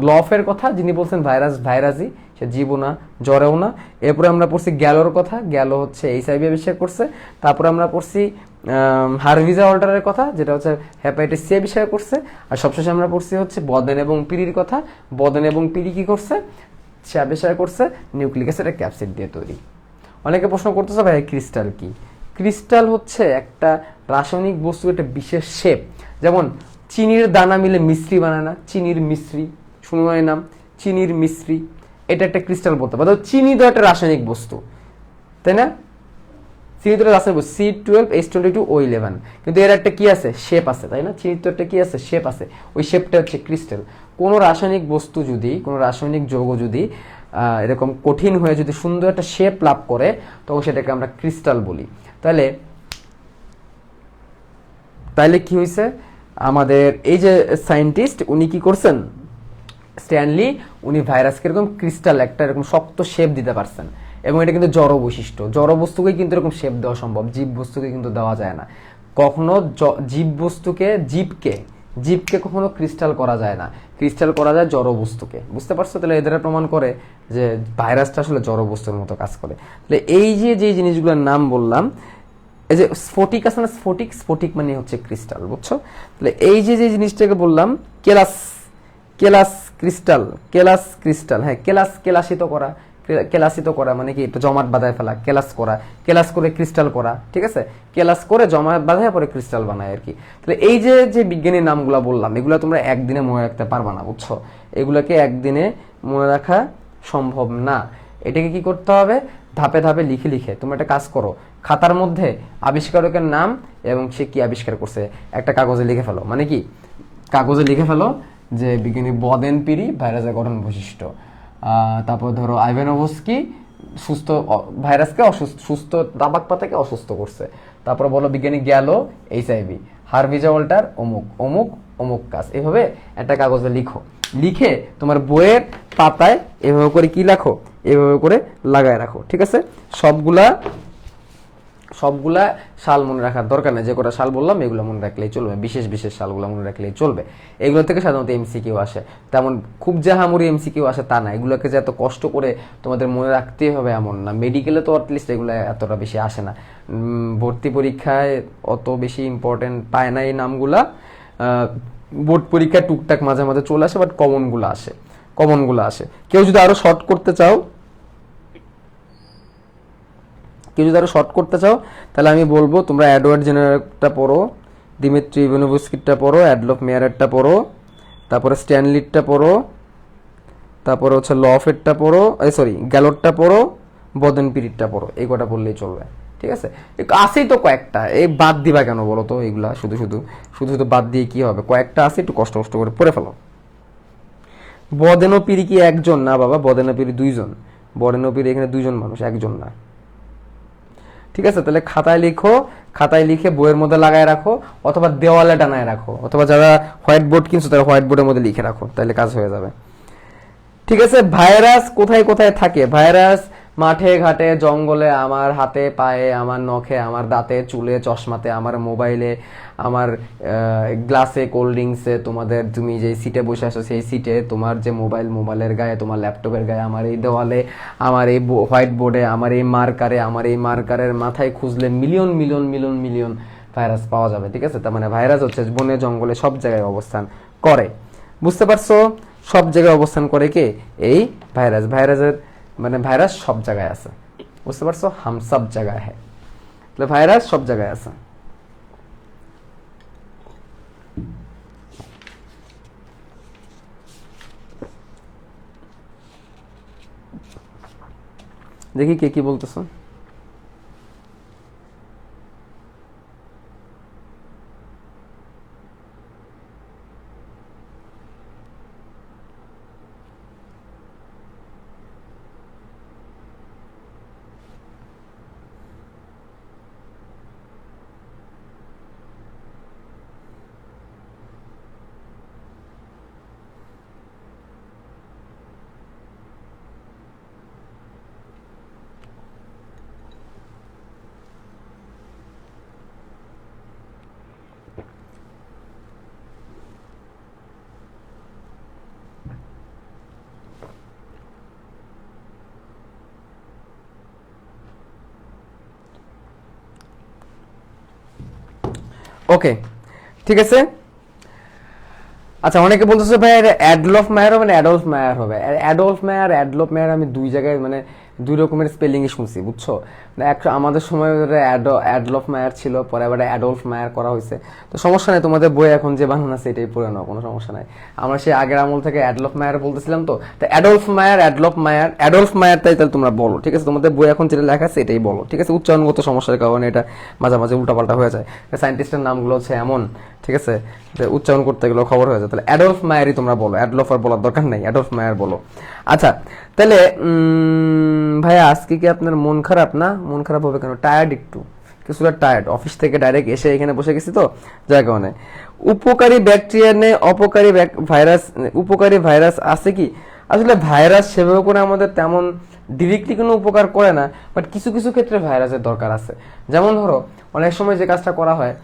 লফের কথা, যিনি বলছেন ভাইরাসই, সে জীবও না, জ্বরেও না। এরপরে আমরা পড়ছি গ্যালোর কথা, গ্যালো হচ্ছে এইচআইভি আবিষ্কার করছে। তারপর আমরা পড়ছি হারভিজা অল্টারের কথা, যেটা হচ্ছে হেপাটাইটিস সি আবিষ্কার করছে। আর সবশেষে আমরা পড়ছি হচ্ছে বদেন এবং পিরির কথা। বদেন এবং পিরি কি করছে? সে আবিষ্কার করছে নিউক্লিক অ্যাসিড আর ক্যাপসিড দিয়ে তৈরি। অনেকে প্রশ্ন করতেছে ভাই ক্রিস্টাল কি? ক্রিস্টাল হচ্ছে একটা রাসায়নিক বস্তু, একটা বিশেষ শেপ। যেমন চিনির দানা মিলে মিশ্রি বানায় না, চিনির মিশ্রি, শুনুন নাম চিনির মিশ্রি, এটা একটা ক্রিস্টাল বলতে পারো। চিনি তো একটা রাসায়নিক বস্তু, তাই না? চিনি তো রাসায়নিক বস্তু, C12H22O11, কিন্তু এর একটা কি আছে? শেপ আছে, তাই না? চিনির তো একটা কি আছে? শেপ আছে। ওই শেপটা হচ্ছে ক্রিস্টাল। কোনো রাসায়নিক বস্তু যদি, কোনো রাসায়নিক যৌগ যদি এরকম কঠিন হয়ে যদি সুন্দর একটা শেপ লাভ করে, তখন সেটাকে আমরা ক্রিস্টাল বলি। তাহলে তাইলে কি হয়েছে? আমাদের এই যে সায়েন্টিস্ট, উনি কি করছেন? স্ট্যানলি, উনি ভাইরাসকে এরকম ক্রিস্টাল একটা এরকম শক্ত শেপ দিতে পারছেন। এবং এটা কিন্তু জড় বৈশিষ্ট্য, জড় বস্তুকে কিন্তু এরকম শেপ দেওয়া সম্ভব, জীব বস্তুকে কিন্তু দেওয়া যায় না কখনো। জীব বস্তুকে, জীবকে কখনো ক্রিস্টাল করা যায় না, ক্রিস্টাল করা যায় জড় বস্তুকে। বুঝতে পারছো? তাহলে এদের প্রমাণ করে যে ভাইরাসটা আসলে জড় বস্তুর মতো কাজ করে। তাহলে এই যে জিনিসগুলোর নাম বললাম, এই যে স্ফটিক আছে না, স্ফটিক, স্ফটিক মানে হচ্ছে ক্রিস্টাল, বুঝছো? তাহলে এই যে জিনিসটাকে বললাম কেলাস, কেলাস ক্রিস্টাল, কেলাস ক্রিস্টাল, হ্যাঁ কেলাস, কেলাসিত করা, কেলাসিত করা মানে কি? একটু জমাট বাঁধায় ফেলা, কেলাস করা, কেলাস করে ক্রিস্টাল করা, ঠিক আছে? কেলাস করে জমাট বাঁধায় পরে ক্রিস্টাল বানায় আর কি। তাহলে এই যে বিজ্ঞানীর নামগুলো বললাম, এগুলো তোমরা একদিনে মনে রাখতে পারবা না, বুঝছো? এগুলোকে একদিনে মনে রাখা সম্ভব না। এটাকে কি করতে হবে? ধাপে ধাপে লিখে লিখে তোমরা একটা কাজ করো, খাতার মধ্যে আবিষ্কারকের নাম এবং সে কি আবিষ্কার করছে একটা কাগজে লিখে ফেলো। মানে কি? কাগজে লিখে ফেলো যে বিজ্ঞানী বদেন পিরি ভাইরাসের গঠন বৈশিষ্ট্য, তারপর ধরো আইভানোভস্কি সুস্থ ভাইরাসকে সুস্থ তাবাক পাতাকে অসুস্থ করছে। তারপর বলো বিজ্ঞানী গেল HIV, হারভিজা ওল্টার অমুক অমুক অমুক কাজ। এভাবে একটা কাগজে লিখো, লিখে তোমার বইয়ের পাতায় এভাবে করে কি লেখো, এভাবে করে লাগায় রাখো, ঠিক আছে? সবগুলা সাল মনে রাখার দরকার নেই, যে কটা সাল বললাম এগুলো মনে রাখলেই চলবে, বিশেষ বিশেষ সালগুলো মনে রাখলেই চলবে। এগুলো থেকে সাধারণত MCQ আসে, তেমন খুব যে হামুরি MCQ আসে তা না। এগুলোকে যে এত কষ্ট করে তোমাদের মনে রাখতেই হবে এমন না। মেডিকেলে তো অ্যাটলিস্ট এগুলো এতটা বেশি আসে না, ভর্তি পরীক্ষায় অত বেশি ইম্পর্টেন্ট পায় না এই নামগুলা। বোর্ড পরীক্ষায় টুকটাক মাঝে মাঝে চলে আসে, বাট কমনগুলো আসে, কমনগুলো আসে। কেউ যদি আরো শর্ট করতে চাও, তাহলে আমি বলবো তোমরা এডওয়ার্ড জেনারেলটা পড়ো, দিমিত্রি ইভানোভস্কিটা পড়ো, অ্যাডলফ মেয়ারেরটা পড়ো, তারপরে স্ট্যানলিরটা পড়ো, তারপরে হচ্ছে লফেরটা পড়ো, সরি গ্যালোরটা পড়ো, বদেন পিরিটটা পড়ো। এই কটা পড়লেই চলবে, ঠিক আছে? আছেই তো কয়েকটা, এই বাদ দিবা কেন বলো তো? এইগুলা শুধু শুধু শুধু শুধু বাদ দিয়ে কি হবে? কয়েকটা আছে, একটু কষ্ট কষ্ট করে পড়ে ফেলো। বদেনোপিরি কি একজন? না বাবা, বদেনোপিরি দুইজন। বদেনোপিরি এখানে দুইজন মানুষ, একজন না, ঠিক আছে? তাহলে খাতায় লিখো, খাতায় লিখে বইয়ের মধ্যে লাগায় রাখো, অথবা দেওয়ালে টানায় রাখো, অথবা যারা হোয়াইট বোর্ড কিনছো তারা হোয়াইট বোর্ডের মধ্যে লিখে রাখো, তাহলে কাজ হয়ে যাবে, ঠিক আছে? ভাইরাস কোথায় কোথায় থাকে? ভাইরাস মাঠে ঘাটে জঙ্গলে, আমার হাতে পায়ে, আমার নখে, আমার দাঁতে, চুলে, চশমাতে, আমার মোবাইলে, আমার গ্লাসে, কোল্ড ড্রিঙ্কসে, তোমাদের তুমি যে সিটে বসে আসো সেই সিটে, তোমার যে মোবাইলের গায়ে, তোমার ল্যাপটপের গায়ে, আমার এই দেওয়ালে, আমার এই হোয়াইট বোর্ডে, আমার এই মার্কারে, আমার এই মার্কারের মাথায় খুঁজলে million million million million virus পাওয়া যাবে, ঠিক আছে? তার মানে ভাইরাস হচ্ছে বনে জঙ্গলে সব জায়গায় অবস্থান করে, বুঝতে পারছো? সব জায়গায় অবস্থান করে কে? এই ভাইরাস। ভাইরাসের মানে ভাইরাস সব জায়গায় আছে, বুঝতে পারছো? হাম সব জায়গায় হ্যাঁ, তাহলে ভাইরাস সব জায়গায় আছে। দেখি কে কি বলতেছো। ওকে, ঠিক আছে। আচ্ছা, অনেকে বলতেছে ভাই অ্যাডলফ মায়ার হবে না অ্যাডলফ মায়ার হবে। অ্যাডলফ মায়ার অ্যাডলফ মায়ার আমি দুই জায়গায় মানে দুই রকমের স্পেলিংই শুনছি, বুঝছো। আমাদের সময় অ্যাডলফ মায়ার ছিল, পরে আবার অ্যাডলফ মায়ার করা হয়েছে। তো সমস্যা নাই, তোমাদের বই এখন যে বানানো আছে এটাই পড়ে নাও, কোনো সমস্যা নাই। আমরা সেই আগের আমল থেকে অ্যাডলফ মায়ার বলতেছিলাম, তো অ্যাডলফ মায়ার অ্যাডলফ মায়ার তাই তাহলে তোমরা বলো, ঠিক আছে। তোমাদের বই এখন যেটা লেখা আছে এটাই বলো, ঠিক আছে। উচ্চারণগত সমস্যার কারণে এটা মাঝে মাঝে উল্টাপাল্টা হয়ে যায়, সায়েন্টিস্টের নামগুলো হচ্ছে এমন, ঠিক আছে, যে উচ্চারণ করতে গেলে খবর হয়ে যায়। তাহলে অ্যাডলফ মায়ারই তোমরা বলো, অ্যাডলফ আর বলার দরকার নেই, অ্যাডলফ মায়ার বলো। আচ্ছা, তাহলে ভাইয়া আজকে কি আপনার মন খারাপ? না, মন খারাপ হবে কেন? টায়ার্ড, একটু কিছুটা টায়ার্ড, অফিস থেকে ডাইরেক্ট এসে এখানে বসে গেছি তো, যার কারণে। উপকারী ব্যাকটেরিয়া নেই অপকারী ভাইরাস, উপকারী ভাইরাস আছে কি? আসলে ভাইরাস সেভাবে করে আমাদের তেমন ডিরেক্টলি কোনো উপকার করে না, বাট কিছু কিছু ক্ষেত্রে ভাইরাসের দরকার আছে। যেমন ধরো অনেক সময় যে কাজটা করা হয়,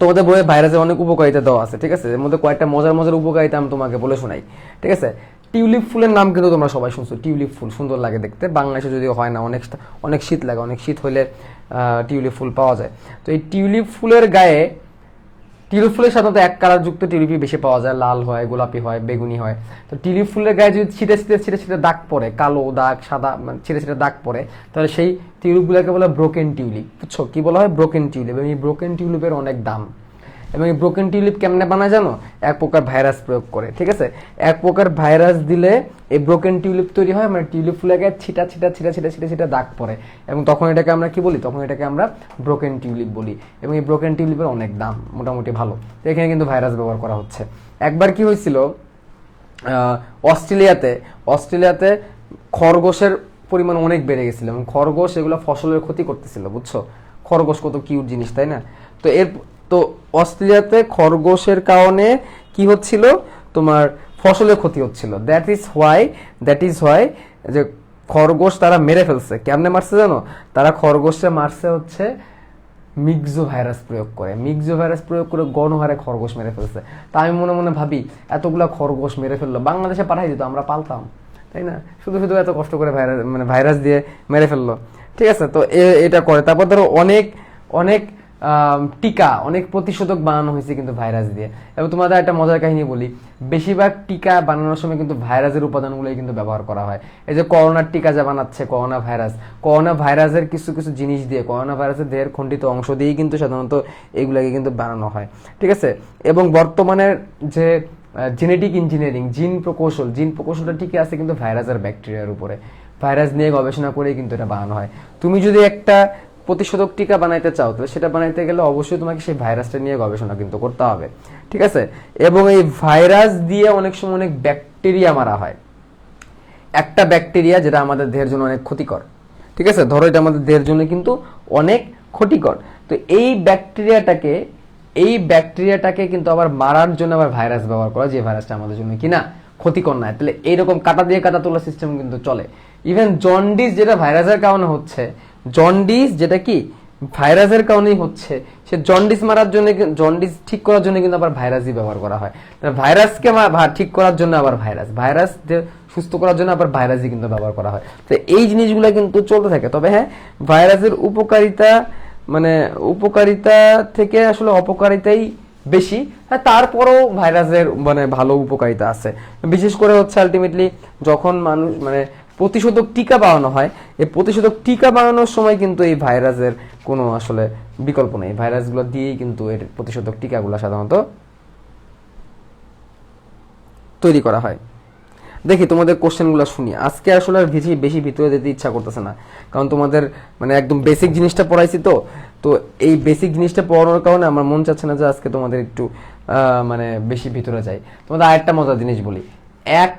তোমাদের বইয়ে ভাইরাসের অনেক উপকারিতা দেওয়া আছে, ঠিক আছে। এর মধ্যে কয়েকটা মজার মজার উপকারিতা আমি তোমাকে বলে শোনাই, ঠিক আছে। টিউলিপ ফুলের নাম কিন্তু তোমরা সবাই শুনছো, টিউলিপ ফুল সুন্দর লাগে দেখতে, বাংলাদেশে যদিও হয় না, অনেক শীত লাগে, অনেক শীত হলে টিউলিপ ফুল পাওয়া যায়। তো এই টিউলিপ ফুলের গায়ে, টিউলিপ ফুলের সাধারণত এক কালার যুক্ত টিউলিপই বেশি পাওয়া যায়, লাল হয়, গোলাপি হয়, বেগুনি হয়। তো টিউলিপ ফুলের গায়ে যদি ছিটে ছিটে ছিটে ছিটে দাগ পড়ে, কালো দাগ, সাদা মানে ছিটে ছিটে দাগ পড়ে, তাহলে সেই টিউলিপগুলোকে বলা ব্রোকেন টিউলিপ, বুঝছো? কি বলা হয়? Broken tulip. এবং এই ব্রোকেন টিউলিপের অনেক দাম। এবং এই ব্রোকেন টিউলিপ কেমনে বানায় জানো? এক প্রকার ভাইরাস প্রয়োগ করে, ঠিক আছে। এক প্রকার ভাইরাস দিলে এই ব্রোকেন টিউলিপ তৈরি হয়, মানে টিউলিপ ফুলের গায়ে ছিটা ছিটা ছিটা ছিটা ছিটা ছিটা দাগ পড়ে, এবং তখন এটাকে আমরা কি বলি? তখন এটাকে আমরা ব্রোকেন টিউলিপ বলি। এবং এই ব্রোকেন টিউলিপের অনেক দাম, মোটামুটি ভালো। তো এখানে কিন্তু ভাইরাস ব্যবহার করা হচ্ছে। একবার কি হয়েছিল, অস্ট্রেলিয়াতে খরগোশের পরিমাণ অনেক বেড়ে গেছিল, এবং খরগোশ এগুলো ফসলের ক্ষতি করতেছিল, বুঝছো। খরগোশ কত কিউট জিনিস, তাই না? তো অস্ট্রেলিয়াতে খরগোশের কারণে কি হচ্ছিল, তোমার ফসলের ক্ষতি হচ্ছিল। দ্যাট ইজ হোয়াই যে খরগোশ তারা মেরে ফেলছে। কেমনে মারছে জানো? তারা খরগোশে মারছে হচ্ছে মিক্সো ভাইরাস প্রয়োগ করে গণহারে খরগোশ মেরে ফেলছে। তা আমি মনে মনে ভাবি, এতগুলা খরগোশ মেরে ফেললো, বাংলাদেশে পাঠাই দিত, আমরা পালতাম, তাই না? শুধু শুধু এত কষ্ট করে ভাইরাস দিয়ে মেরে ফেললো, ঠিক আছে। তো এটা করে। তারপর ধরো অনেক অনেক টিকা, অনেক প্রতিষেধক বানানো হয়েছে কিন্তু ভাইরাস দিয়ে। এবং তোমাদের একটা মজার কাহিনী বলি, বেশিরভাগ টিকা বানানোর সময় কিন্তু ভাইরাসের উপাদানগুলোই কিন্তু ব্যবহার করা হয়। এই যে করোনার টিকা যা বানাচ্ছে, করোনা ভাইরাসের কিছু কিছু জিনিস দিয়ে, করোনা ভাইরাসের দেহের খণ্ডিত অংশ দিয়েই কিন্তু সাধারণত এগুলাকে কিন্তু বানানো হয়, ঠিক আছে। এবং বর্তমানের যে জেনেটিক ইঞ্জিনিয়ারিং, জিন প্রকৌশলটা ঠিকই আছে, কিন্তু ভাইরাস আর ব্যাকটেরিয়ার উপরে, ভাইরাস নিয়ে গবেষণা করেই কিন্তু এটা বানানো হয়। তুমি যদি একটা প্রতিষেধক টিকা বানাইতে চাও, তাহলে সেটা বানাইতে গেলে অবশ্যই তোমাকে সেই ভাইরাসটা নিয়ে গবেষণা কিন্তু করতে হবে, ঠিক আছে। এবং এই ভাইরাস দিয়ে অনেক সময় অনেক ব্যাকটেরিয়া মারা হয়। একটা ব্যাকটেরিয়া যেটা আমাদের দেহের জন্য অনেক ক্ষতিকর, ঠিক আছে। ধরো এটা আমাদের দেহের জন্য কিন্তু অনেক ক্ষতিকর। তো এই ব্যাকটেরিয়াটাকে কিন্তু আবার মারার জন্য আবার ভাইরাস ব্যবহার করা, যে ভাইরাসটা আমাদের জন্য কিনা ক্ষতিকর নয়। তাহলে এইরকম কাটা দিয়ে কাটা তোলা সিস্টেম কিন্তু চলে। ইভেন জন্ডিস যেটা ভাইরাসের কারণে হচ্ছে, জন্ডিস যেটা কি ভাইরাসের কারণেই হচ্ছে, সে জন্ডিস মারার জন্য, জন্ডিস ঠিক করার জন্য কিন্তু আবার ভাইরাসই ব্যবহার করা হয়। ভাইরাসকে ঠিক করার জন্য আবার ভাইরাস সুস্থ করার জন্য আবার ভাইরাসই কিন্তু ব্যবহার করা হয়। তো এই জিনিসগুলো কিন্তু চলতে থাকে। তবে হ্যাঁ, ভাইরাসের উপকারিতা থেকে আসলে অপকারিতাই বেশি। হ্যাঁ, তারপরেও ভাইরাসের ভালো উপকারিতা আছে। বিশেষ করে হচ্ছে আলটিমেটলি যখন মানুষ প্রতিষেধক টিকা বানানো হয়, এই প্রতিষেধক টিকা বানানোর সময় কিন্তু এই ভাইরাসের কোনো আসলে বিকল্প নেই। ভাইরাসগুলো দিয়েই কিন্তু এর প্রতিষেধক টিকাগুলো সাধারণত তৈরি করা হয়। দেখি তোমাদের কোশ্চেনগুলো শুনি। আজকে আসলে আর বেশি ভিতরে যেতে ইচ্ছা করতেছে না, কারণ তোমাদের একদম বেসিক জিনিসটা পড়াইছি। তো এই বেসিক জিনিসটা পড়ানোর কারণে আমার মন চাচ্ছে না যে আজকে তোমাদের একটু বেশি ভিতরে যাই। তোমাদের আরেকটা মজার জিনিস বলি, এক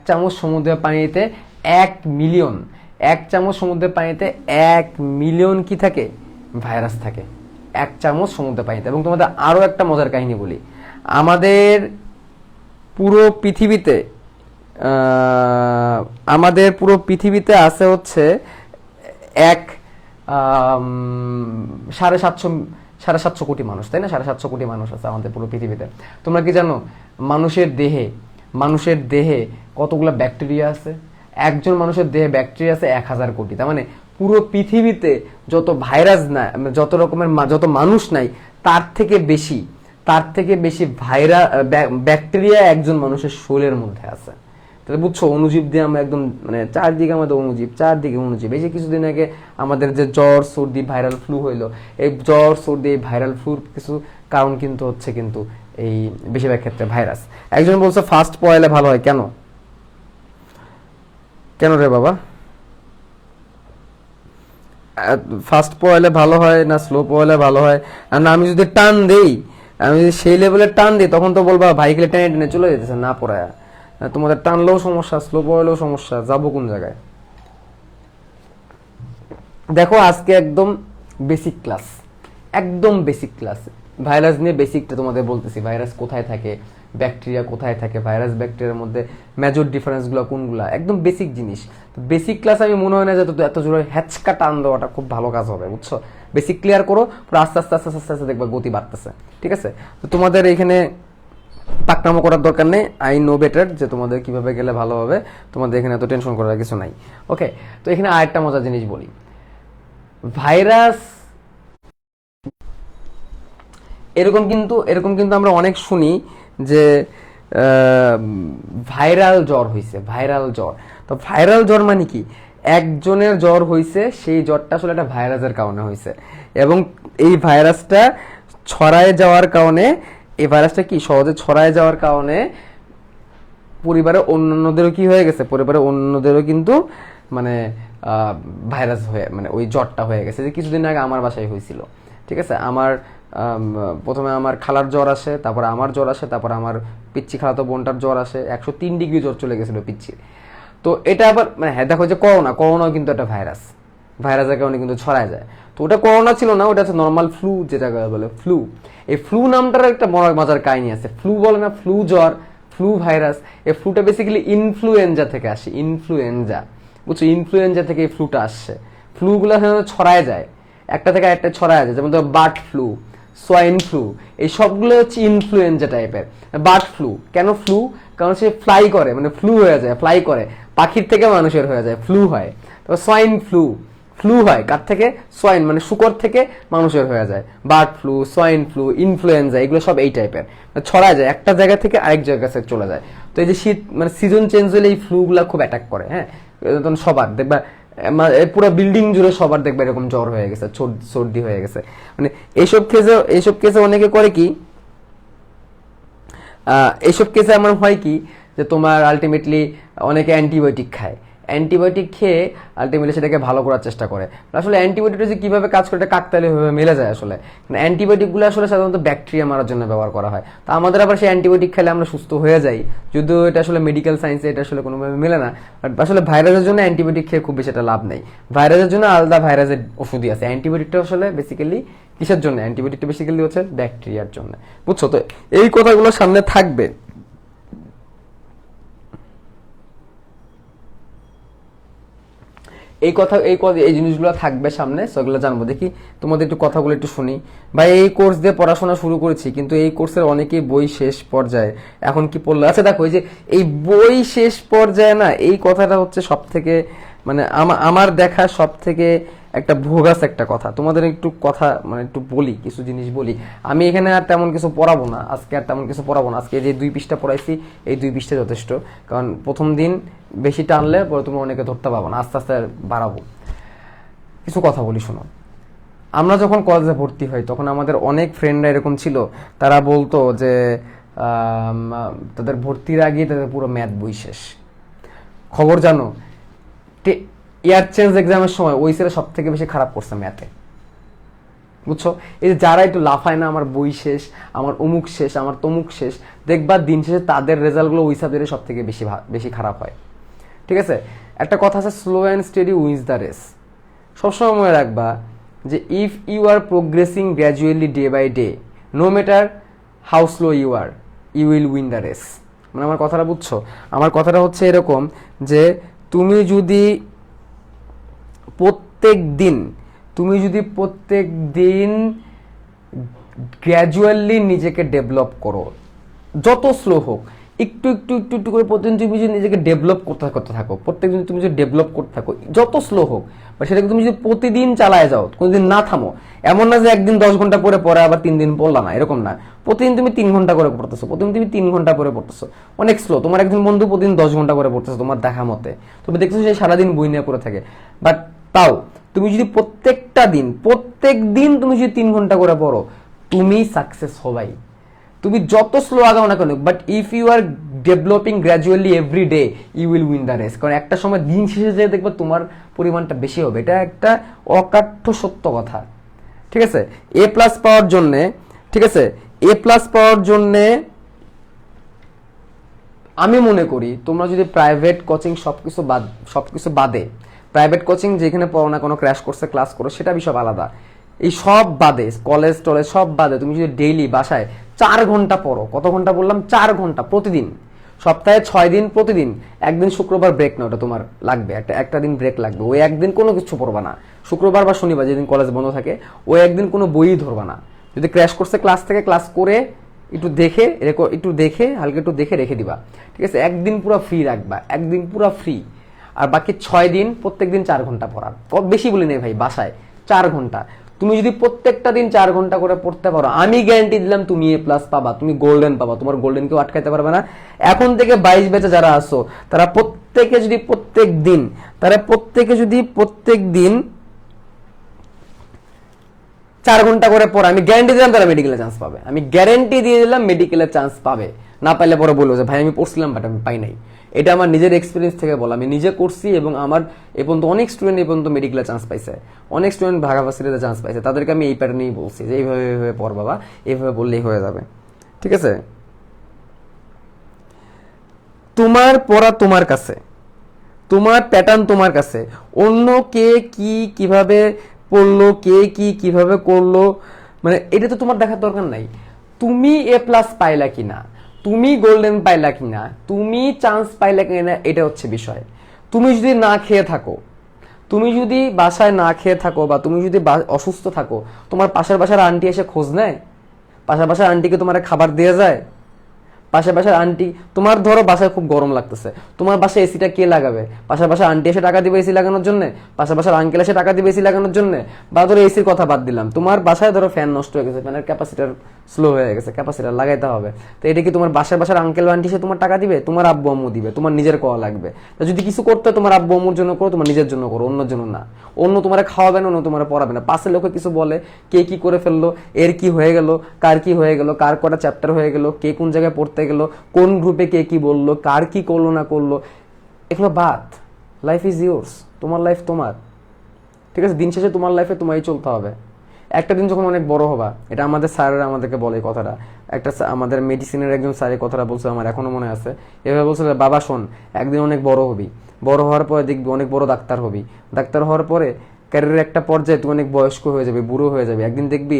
চামচ সমুদ্রের পানিতে 1 মিলিয়ন কি থাকে? ভাইরাস থাকে 1 চামচ সমুদ্রের পানিতে। এবং তোমাদের আরো একটা মজার কাহিনী বলি, আমাদের পুরো পৃথিবীতে আছে হচ্ছে 750 কোটি মানুষ, তাই না? 750 কোটি মানুষ আছে আমাদের পুরো পৃথিবীতে। তোমরা কি জানো মানুষের দেহে কতগুলো ব্যাকটেরিয়া আছে? একজন মানুষের দেহে ব্যাকটেরিয়া আছে 1000 কোটি। তার মানে পুরো পৃথিবীতে যত ভাইরাস নাই, যত রকমের যত মানুষ নাই, তার থেকে বেশি ব্যাকটেরিয়া একজন মানুষের শরীরের মধ্যে আছে। তাহলে বুঝছো, অণুজীব দিয়ে আমরা একদম মানে চারদিকে আমাদের অণুজীব। এই যে কিছুদিন আগে আমাদের যে জ্বর সর্দি ভাইরাল ফ্লু হইলো, এই জ্বর সর্দি ভাইরাল ফ্লুর কিছু কারণ কিন্তু হচ্ছে কিন্তু এই বেশিরভাগ ক্ষেত্রে ভাইরাস। একজন বলছে ফার্স্ট পয়েলে ভালো হয়, কেন রে বাবা? ফার্স্ট পয়েলে ভালো হয় না স্লো পয়েলে ভালো হয়? না আমি যদি টান দেই, আমি যদি সেই লেভেলে টান দিই, তখন তো বলবা ভাইকেলে টেনে টেনে চলে যেতেছে না পড়ায়। তোমাদের টানলেও সমস্যা, স্লো পয়েলেও সমস্যা, যাবো কোন জায়গায়? দেখো আজকে একদম বেসিক ক্লাস ভাইরাস নিয়ে বেসিকটা তোমাদের বলতেছি। ভাইরাস কোথায় থাকে, ব্যাকটেরিয়া কোথায় থাকে, ভাইরাস ব্যাকটেরিয়ার মধ্যে মেজর ডিফারেন্সগুলো কোনগুলা, একদম বেসিক জিনিস। বেসিক ক্লাস আমি মনে হয় না যে এত জোরে হ্যাচকা টান দেওয়াটা খুব ভালো কাজ হবে, বুঝছো? বেসিক ক্লিয়ার করো, পুরো আস্তে আস্তে দেখবা গতি বাড়তেছে, ঠিক আছে? তো তোমাদের এখানে পাকনামো করার দরকার নেই, আই নো বেটার যে তোমাদের কিভাবে গেলে ভালো হবে, তোমাদের এখানে এত টেনশন করার কিছু নাই। ওকে, তো এখানে আরেকটা মজার জিনিস বলি। ভাইরাস এরকম কিন্তু আমরা অনেক শুনি যে ভাইরাল জ্বর হইছে, তো ভাইরাল জ্বর মানে কি? একজনের জ্বর হইছে, সেই জ্বরটা আসলে একটা ভাইরাসের কারণে হইছে, এবং এই ভাইরাসটা ছড়ায় যাওয়ার কারণে, এই ভাইরাসটা কি সহজে ছড়ায় যাওয়ার কারণে পরিবারের অন্যান্যদেরও কি হয়ে গেছে, পরিবারের অন্যদেরও কিন্তু মানে ভাইরাস হয়ে মানে ওই জ্বরটা হয়ে গেছে। যে কিছুদিন আগে আমার বাসায় হয়েছিল, ঠিক আছে? আমার প্রথমে আমার খালার জ্বর আসে, তারপর আমার জ্বর আসে, তারপর আমার পিচ্ছি খালাতো বোনটার জ্বর আসে, 103 ডিগ্রি জ্বর চলে গেছিল পিচ্ছির। তো এটা আবার মানে হ্যাঁ দেখো যে করোনাও কিন্তু একটা ভাইরাসের কারণে কিন্তু ছড়ায় যায়। তো ওটা করোনা ছিল না, ওটা হচ্ছে নর্মাল ফ্লু, যেটা বলে ফ্লু। এই ফ্লু নামটার একটা বড় মজার কাহিনী আছে। ফ্লু বলে না, ফ্লু জ্বর, ফ্লু ভাইরাস। এই ফ্লুটা বেসিক্যালি ইনফ্লুয়েঞ্জা থেকে আসে, বুঝছো? ইনফ্লুয়েঞ্জা থেকে এই ফ্লুটা আসছে। ফ্লুগুলো ছড়ায় যায়, একটা থেকে একটা ছড়ায় যায়, যেমন ধরো বার্ড ফ্লু, সোয়াইন ফ্লু, এই সবগুলো হচ্ছে ইনফ্লুয়েঞ্জা টাইপের। বার্ড ফ্লু কেন ফ্লু? কারণ সে ফ্লাই করে, মানে ফ্লু হয়ে যায়, ফ্লাই করে, পাখির থেকে মানুষের হয়ে যায়, ফ্লু হয়। তারপর সোয়াইন ফ্লু হয় কার থেকে? সোয়াইন মানে শুকর থেকে মানুষের হয়ে যায়। Bird flu, swine flu, influenza, এগুলো সব এই টাইপের, ছড়ায় যায়, একটা জায়গা থেকে আরেক জায়গায় চলে যায়। তো এই যে শীত মানে সিজন চেঞ্জ হলে এই ফ্লুগুলা খুব অ্যাটাক করে, হ্যাঁ? সবার দেখবা পুরো বিল্ডিং জুড়ে সবার দেখবে এরকম জ্বর হয়ে গেছে, সর্দি হয়ে গেছে। মানে এইসব কেসে অনেকে করে কি, এইসব কেসে আমার হয় কি যে তোমার আলটিমেটলি অনেকে অ্যান্টিবায়োটিক খায়, অ্যান্টিবায়োটিক খেয়ে আলটিমেটলি সেটাকে ভালো করার চেষ্টা করে। আসলে অ্যান্টিবায়োটিকটা যে কিভাবে কাজ করে এটা কাকতালীয় ভাবে মিলে যায় আসলে। অ্যান্টিবায়োটিকগুলো আসলে সাধারণত ব্যাকটেরিয়া মারার জন্য ব্যবহার করা হয়। তো আমাদের আবার সেই অ্যান্টিবায়োটিক খেলে আমরা সুস্থ হয়ে যাই, যদিও এটা আসলে মেডিকেল সায়েন্সে এটা আসলে কোনোভাবে মেলে না। বাট আসলে ভাইরাসের জন্য অ্যান্টিবায়োটিক খেয়ে খুব বেশি একটা লাভ নেই। ভাইরাসের জন্য আলাদা ভাইরাসের ওষুধই আছে। অ্যান্টিবায়োটিকটা আসলে বেসিক্যালি কিসের জন্য? অ্যান্টিবায়োটিকটা বেসিক্যালি হচ্ছে ব্যাকটেরিয়ার জন্য, বুঝছো? তো এই কথাগুলো সামনে থাকবে। এই জিনিসগুলো থাকবে সামনে, সেগুলো জানবো। দেখি তোমাদের একটু কথাগুলো একটু শুনি। ভাই এই কোর্স দিয়ে পড়াশোনা শুরু করেছি, কিন্তু এই কোর্সের অনেকেই বই শেষ পর্যায়ে, এখন কি পড়লো? আচ্ছা দেখো, এই যে এই বই শেষ পর্যায়ে না, এই কথাটা হচ্ছে সব থেকে মানে আমার দেখা সব থেকে একটা ভোগাস একটা কথা। তোমাদের একটু কথা মানে একটু বলি, কিছু জিনিস বলি। আমি এখানে আর তেমন কিছু পড়াবো না আজকে, আজকে যে 2 পৃষ্ঠা পড়াইছি, এই 2 পৃষ্ঠা যথেষ্ট। কারণ প্রথম দিন বেশি টানলে পরে তুমি অনেকে ধরতে পারবো না, আস্তে আস্তে বাড়াবো। কিছু কথা বলি, শোনো। আমরা যখন কলেজে ভর্তি হই তখন আমাদের অনেক ফ্রেন্ডরা এরকম ছিল, তারা বলতো যে তাদের ভর্তির আগে তাদের পুরো ম্যাথ বই শেষ। খবর জানো, ইয়ার চেঞ্জ এক্সামের সময় ওই ছেলে সব থেকে বেশি খারাপ করছে ম্যাথে, বুঝছো? এই যে যারা একটু লাফায় না, আমার বই শেষ, আমার অমুক শেষ, আমার তমুক শেষ, দেখবা দিন শেষে তাদের রেজাল্টগুলো ওই সাবজেক্টে সব থেকে বেশি খারাপ হয়, ঠিক আছে? একটা কথা আছে, slow and steady wins the race. সবসময় মনে রাখবা যে if you are progressing gradually day by day, no matter how slow you are, you will win the race. মানে আমার কথাটা বুঝছো? আমার কথাটা হচ্ছে এরকম যে তুমি যদি প্রত্যেক দিন গ্র্যাজুয়ালি নিজেকে ডেভেলপ করো, যত স্লো হোক, একটু একটু একটু একটু করে প্রতিদিন তুমি যদি নিজেকে ডেভেলপ করতে করতে থাকো, প্রত্যেকদিন তুমি যদি ডেভেলপ করতে থাকো, যত স্লো হোক বা সেটাকে তুমি যদি প্রতিদিন চালায় যাও, কোনোদিন না থামো, এমন না যে একদিন 10 ঘন্টা পরে পরে আবার 3 দিন পড়লা না, এরকম না। প্রতিদিন তুমি 3 ঘন্টা করে পড়তেছো, প্রতিদিন তুমি 3 ঘন্টা করে পড়তেছো, অনেক স্লো। তোমার একজন বন্ধু প্রতিদিন 10 ঘন্টা করে পড়তেছো তোমার দেখা মতে, তুমি দেখছো সে সারাদিন বই নিয়ে পড়ে থাকে, বাট তাও তুমি যদি প্রত্যেক দিন তুমি যদি 3 ঘন্টা করে পড়ো, তুমি সাকসেস হবাই। তুমি যত স্লো আগাও না কেন, but if you are developing gradually every day, you will win the race. কারণ একটা সময় দিন শেষে যেয়ে দেখবে তোমার পরিমাণটা বেশি হবে, এটা একটা অকাঠ্য সত্য কথা। ঠিক আছে, এ প্লাস পাওয়ার জন্যে, ঠিক আছে, এ প্লাস পাওয়ার জন্যে আমি মনে করি তোমরা যদি প্রাইভেট কোচিং সবকিছু বাদে, প্রাইভেট কোচিং যেখানে পড়ো না, কোনো ক্র্যাশ কোর্সে ক্লাস করো, সেটা বিষয় আলাদা। এই সব বাদে, কলেজ টলেজ সব বাদে, তুমি যদি ডেইলি বাসায় 4 ঘন্টা পড়ো, কত ঘন্টা বললাম, 4 ঘন্টা প্রতিদিন, সপ্তাহে 6 দিন, প্রতিদিন একদিন শুক্রবার ব্রেক না, ওটা তোমার লাগবে, একটা দিন ব্রেক লাগবে। ওই একদিন কোনো কিছু পড়বা না, শুক্রবার বা শনিবার যেদিন কলেজ বন্ধ থাকে, ওই একদিন কোনো বইই ধরবা না। যদি ক্র্যাশ কোর্সে ক্লাস থেকে ক্লাস করে একটু দেখে হালকা একটু দেখে রেখে দিবা। ঠিক আছে, একদিন পুরো ফ্রি রাখবা, একদিন পুরো ফ্রি। আর বাকি 6 দিন প্রত্যেক দিন 4 ঘন্টা পড়া, বেশি বলি নেই ভাই, বাসায় 4 ঘন্টা। তুমি যদি প্রত্যেকটা দিন 4 ঘন্টা করে পড়তে পারো, আমি গ্যারান্টি দিলাম তুমি এ প্লাস পাবা, তুমি গোল্ডেন পাবা। তোমার গোল্ডেন কেউ আটকাইতে পারবে না। এখন থেকে 22 ব্যাচে যারা আসো, তারা প্রত্যেকে যদি প্রত্যেক দিন 4 ঘন্টা করে পড়া, আমি গ্যারান্টি দিলাম তারা মেডিকেলে চান্স পাবে। আমি গ্যারান্টি দিয়ে দিলাম মেডিকেলে চান্স পাবে। না পাইলে পরে বলবো যে ভাই আমি পড়ছিলাম বাট আমি পাই নাই। এটা আমার নিজের এক্সপিরিয়েন্স থেকে বলা, আমি নিজে করছি এবং আমার এ পর্যন্ত অনেক স্টুডেন্ট মেডিকেলে চান্স পাইছে, অনেক স্টুডেন্ট ঢাকা ভার্সিটিতে চান্স পাইছে। তাদেরকে আমি এই প্যাটার্নেই বলছি যে এইভাবে পড় বাবা, এইভাবে বললেই হয়ে যাবে। ঠিক আছে, তোমার পড়া তোমার কাছে, তোমার প্যাটার্ন তোমার কাছে। অন্য কে কি কিভাবে পড়লো, কে কি কিভাবে করলো, মানে এটা তো তোমার দেখার দরকার নাই। তুমি এ প্লাস পাইলা কিনা, তুমি গোল্ডেন পাইলা কিনা, তুমি চান্স পাইলা কিনা, এটা হচ্ছে বিষয়। তুমি যদি না খেয়ে থাকো, তুমি যদি বাসায় না খেয়ে থাকো, বা তুমি যদি অসুস্থ থাকো, তোমার পাশের বাসার আন্টি এসে খোঁজ নেয়? পাশের বাসার আন্টিকে তোমার খাবার দিয়ে যায়? পাশের বাসার আন্টি, তোমার ধরো বাসায় খুব গরম লাগতেছে, তোমার বাসায় এসিটা কে লাগাবে? পাশের বাসার আন্টি এসে টাকা দিবে এসি লাগানোর জন্য? পাশের বাসার আঙ্কেল এসে টাকা দিবে এসি লাগানোর জন্য? বা ধরো এসির কথা বাদ দিলাম, তোমার বাসায় ধরো ফ্যান নষ্ট হয়ে গেছে, ফ্যানের ক্যাপাসিটার স্লো হয়ে গেছে, ক্যাপাসিটার লাগাইতে হবে। তো এটা কি তোমার বাসার আঙ্কেল আন্টি এসে তোমার টাকা দিবে? তোমার আব্বু আম্মু দিবে, তোমার নিজের করা লাগবে। তো যদি কিছু করতে তোমার আব্বু আম্মুর জন্য করো, তোমার নিজের জন্য করো, অন্যের জন্য না। অন্য তোমার খাওয়াবে না, অন্য তোমার পড়াবে না। পাশের লোকে কিছু বলে, কে কি করে ফেললো, এর কি হয়ে গেল, কার কি হয়ে গেল, কার কটা চ্যাপ্টার হয়ে গেল, কে কোন জায়গায় পড়তে গেল, কোন গ্রুপে কে কি বললো, কার কি করলো না করলো, এগুলো বাদ। লাইফ ইজ ইয়োর্স, তোমার লাইফ তোমার। ঠিক আছে, দিন শেষে তোমার লাইফে তোমারই চলতে হবে। একটা দিন যখন অনেক বড় হবা, এটা আমাদের স্যারেরা আমাদেরকে বলে কথাটা, আমাদের মেডিসিনের একজন স্যার এই কথাটা বলছে, আমার এখনো মনে আছে। এভাবে বলছিল, বাবা শোন, একদিন অনেক বড় হবি, বড় হওয়ার পরে দেখবি অনেক বড় ডাক্তার হবি, ডাক্তার হওয়ার পরে ক্যারিয়ারের একটা পর্যায়ে তুই অনেক বয়স্ক হয়ে যাবি, বুড়ো হয়ে যাবি। একদিন দেখবি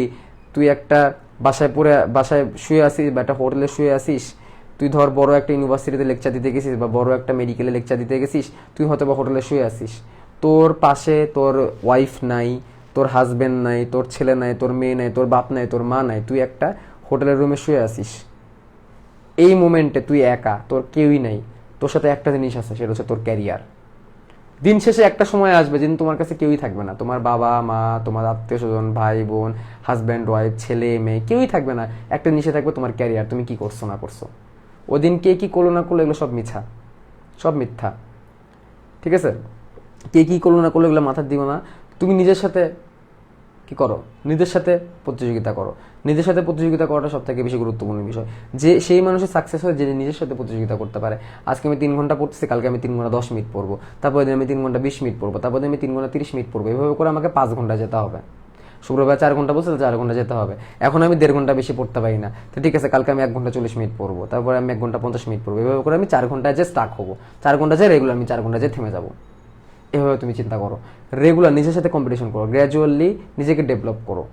তুই একটা বাসায় শুয়ে আসিস, বা একটা হোটেলে শুয়ে আসিস, তুই ধর বড় একটা ইউনিভার্সিটিতে লেকচার দিতে গেছিস, বা বড় একটা মেডিকেলে লেকচার দিতে গেছিস, তুই হয়তো বা হোটেলে শুয়ে আসিস, তোর পাশে তোর ওয়াইফ নাই, তোর হাজবেন্ড নাই, তোর ছেলে নাই, তোর মেয়ে নাই, তোর বাপ নাই, তোর মা নাই, তুই একটা হোটেলের রুমে শুয়ে আসিস। এই মোমেন্টে তুই একা, তোর কেউই নাই, তোর সাথে একটা জিনিস আছে, সেটা হচ্ছে তোর ক্যারিয়ার। দিন শেষে একটা সময় আসবে যেদিন তোমার কাছে কেউই থাকবে না, তোমার বাবা মা, তোমার আত্মীয় স্বজন, ভাই বোন, হাজব্যান্ড ওয়াইফ, ছেলে মেয়ে, কেউই থাকবে না। একটা জিনিসে থাকবে তোমার ক্যারিয়ার, তুমি কি করছো না করছো। ওই দিন কে কি করলো না করলো, এগুলো সব মিথ্যা, সব মিথ্যা। ঠিক আছে, কে কি করলো না করলো এগুলো মাথার দিও না। তুমি নিজের সাথে কি করো, নিজের সাথে প্রতিযোগিতা করো। নিজের সাথে প্রতিযোগিতা করাটা সব থেকে বেশি গুরুত্বপূর্ণ বিষয়। যে সেই মানুষের সাকসেস হয় যে নিজের সাথে প্রতিযোগিতা করতে পারে। আজকে আমি 3 ঘন্টা পড়তেছি, কালকে আমি 3 ঘন্টা 10 মিনিট পড়বো, তারপরে দিন আমি 3 ঘন্টা 20 মিনিট পড়বো, তারপরে আমি 3 ঘন্টা 30 মিনিট পড়বো। এভাবে করে আমাকে 5 ঘন্টা যেতে হবে। শুক্রবার 4 ঘন্টা বলছে, 4 ঘন্টা যেতে হবে। এখন আমি 1.5 ঘন্টা বেশি পড়তে পারি না, তো ঠিক আছে, কালকে আমি 1 ঘন্টা 40 মিনিট পড়বো, তারপরে আমি 1 ঘন্টা 50 মিনিট পড়বো। এভাবে করে আমি 4 ঘন্টায় যে স্টার্ট হবো, 4 ঘন্টা যে রেগুলার, আমি 4 ঘন্টা যে থেমে যাবো। এভাবে তুমি চিন্তা করো, রেগুলার নিজের সাথে কম্পিটিশন করো, গ্র্যাজুয়ালি নিজেকে ডেভেলপ করো।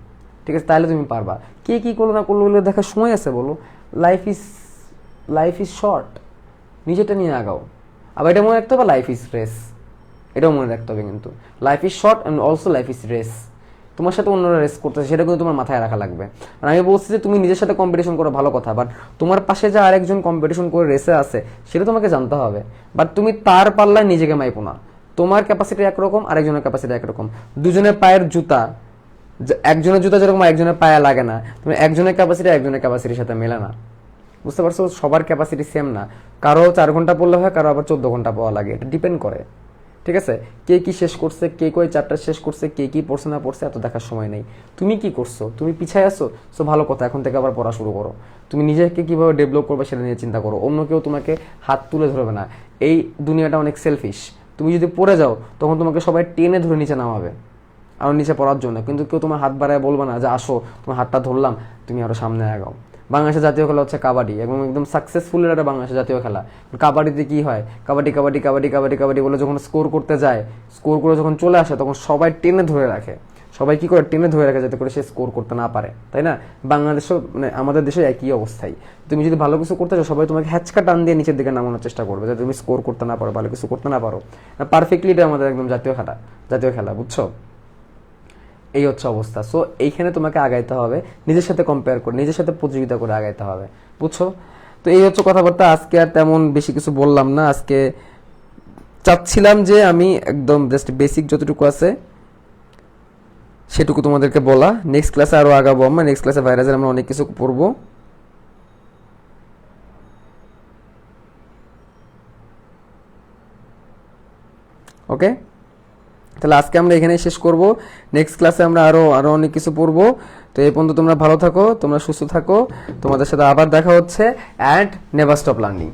ঠিক আছে, তাহলে তুমি পারবা। কে কি করলো না করলো বলে দেখার সময় আছে বলো? লাইফ ইজ শর্ট, নিজেটা নিয়ে আগাও। আবার এটা মনে রাখতে হবে, লাইফ ইজ রেস, এটাও মনে রাখতে হবে। কিন্তু life is short and also life is race. তোমার সাথে অন্যরা রেস করতেছে, সেটা কিন্তু তোমার মাথায় রাখা লাগবে। আর আমি বলছি যে তুমি নিজের সাথে কম্পিটিশন করো, ভালো কথা, বাট তোমার পাশে যে আরেকজন কম্পিটিশন করে রেসে আছে সেটা তোমাকে জানতে হবে। বাট তুমি তার পাল্লায় নিজেকে মাইপো না। তোমার ক্যাপাসিটি একরকম, আরেকজনের ক্যাপাসিটি একরকম। দুজনের পায়ের জুতা, একজনের জুতা যেরকম একজনের পায়ে লাগে না, তুমি একজনের ক্যাপাসিটি একজনের ক্যাপাসিটির সাথে মেলে না। বুঝতে পারছো? সবার ক্যাপাসিটি সেম না। কারো 4 ঘন্টা পড়লে হয়, কারো আবার 14 ঘন্টা পড়া লাগে, এটা ডিপেন্ড করে। ঠিক আছে? কে কি শেষ করছে, কে কই চ্যাপ্টার শেষ করছে, কে কি পড়ছে না পড়ছে, এত দেখার সময় নেই। তুমি কি করছো? তুমি পিছায় আসো, সো ভালো কথা, এখন থেকে আবার পড়া শুরু করো। তুমি নিজেকে কিভাবে ডেভেলপ করবে সেটা নিয়ে চিন্তা করো। অন্য কেউ তোমাকে হাত তুলে ধরবে না। এই দুনিয়াটা অনেক সেলফিশ। তুমি যদি পড়ে যাও তখন তোমাকে সবাই টেনে ধরে নিচে নামাবে আরো নিচে পড়ার জন্য, কিন্তু কেউ তোমার হাত বাড়ায় বলবে না যে আসো তোমার হাতটা ধরলাম, তুমি আরো সামনে আগাও। বাংলাদেশের জাতীয় খেলা হচ্ছে কাবাডি, এবং একদম সাকসেসফুল একটা বাংলাদেশের জাতীয় খেলা। কাবাডিতে কি হয়, কাবাডি কাবাডি কাবাডি কাবাডি কাবাডি বলে যখন স্কোর করতে যায়, স্কোর করে যখন চলে আসে তখন সবাই টেনে ধরে রাখে। সবাই কি করে, টেনে ধরে রাখে যাতে করে সে স্কোর করতে না পারে, তাই না? বাংলাদেশও মানে আমাদের দেশে একই অবস্থায়। তুমি যদি ভালো কিছু করতে চাও সবাই তোমাকে হ্যাচকা টান দিয়ে নিচের দিকে নামানোর চেষ্টা করবে, যাতে তুমি স্কোর করতে না পারো, ভালো কিছু করতে না পারো। পারফেক্টলি এটা আমাদের একদম জাতীয় খেলা, বুঝছো? এই হচ্ছে অবস্থা। সো এইখানে তোমাকে আগাইতে হবে, নিজের সাথে কম্পেয়ার করে, নিজের সাথে প্রতিযোগিতা করে আগাইতে হবে, বুঝছো? তো এই হচ্ছে কথাবার্তা। আজকে আর তেমন বেশি কিছু বললাম না। আজকে চাচ্ছিলাম যে আমি একদম জাস্ট বেসিক যতটুকু আছে সেটুকু তোমাদেরকে বলা। নেক্সট ক্লাসে আরো আগাবো আমরা। নেক্সট ক্লাসে ভাইরাসের আমরা অনেক কিছু পড়বো। ওকে, তাহলে আজকে আমরা এখানেই শেষ করব। নেক্সট ক্লাসে আমরা আরো অনেক কিছু পড়বো। তো এই পর্যন্ত তোমরা ভালো থাকো, তোমরা সুস্থ থাকো, তোমাদের সাথে আবার দেখা হচ্ছে। And never stop learning.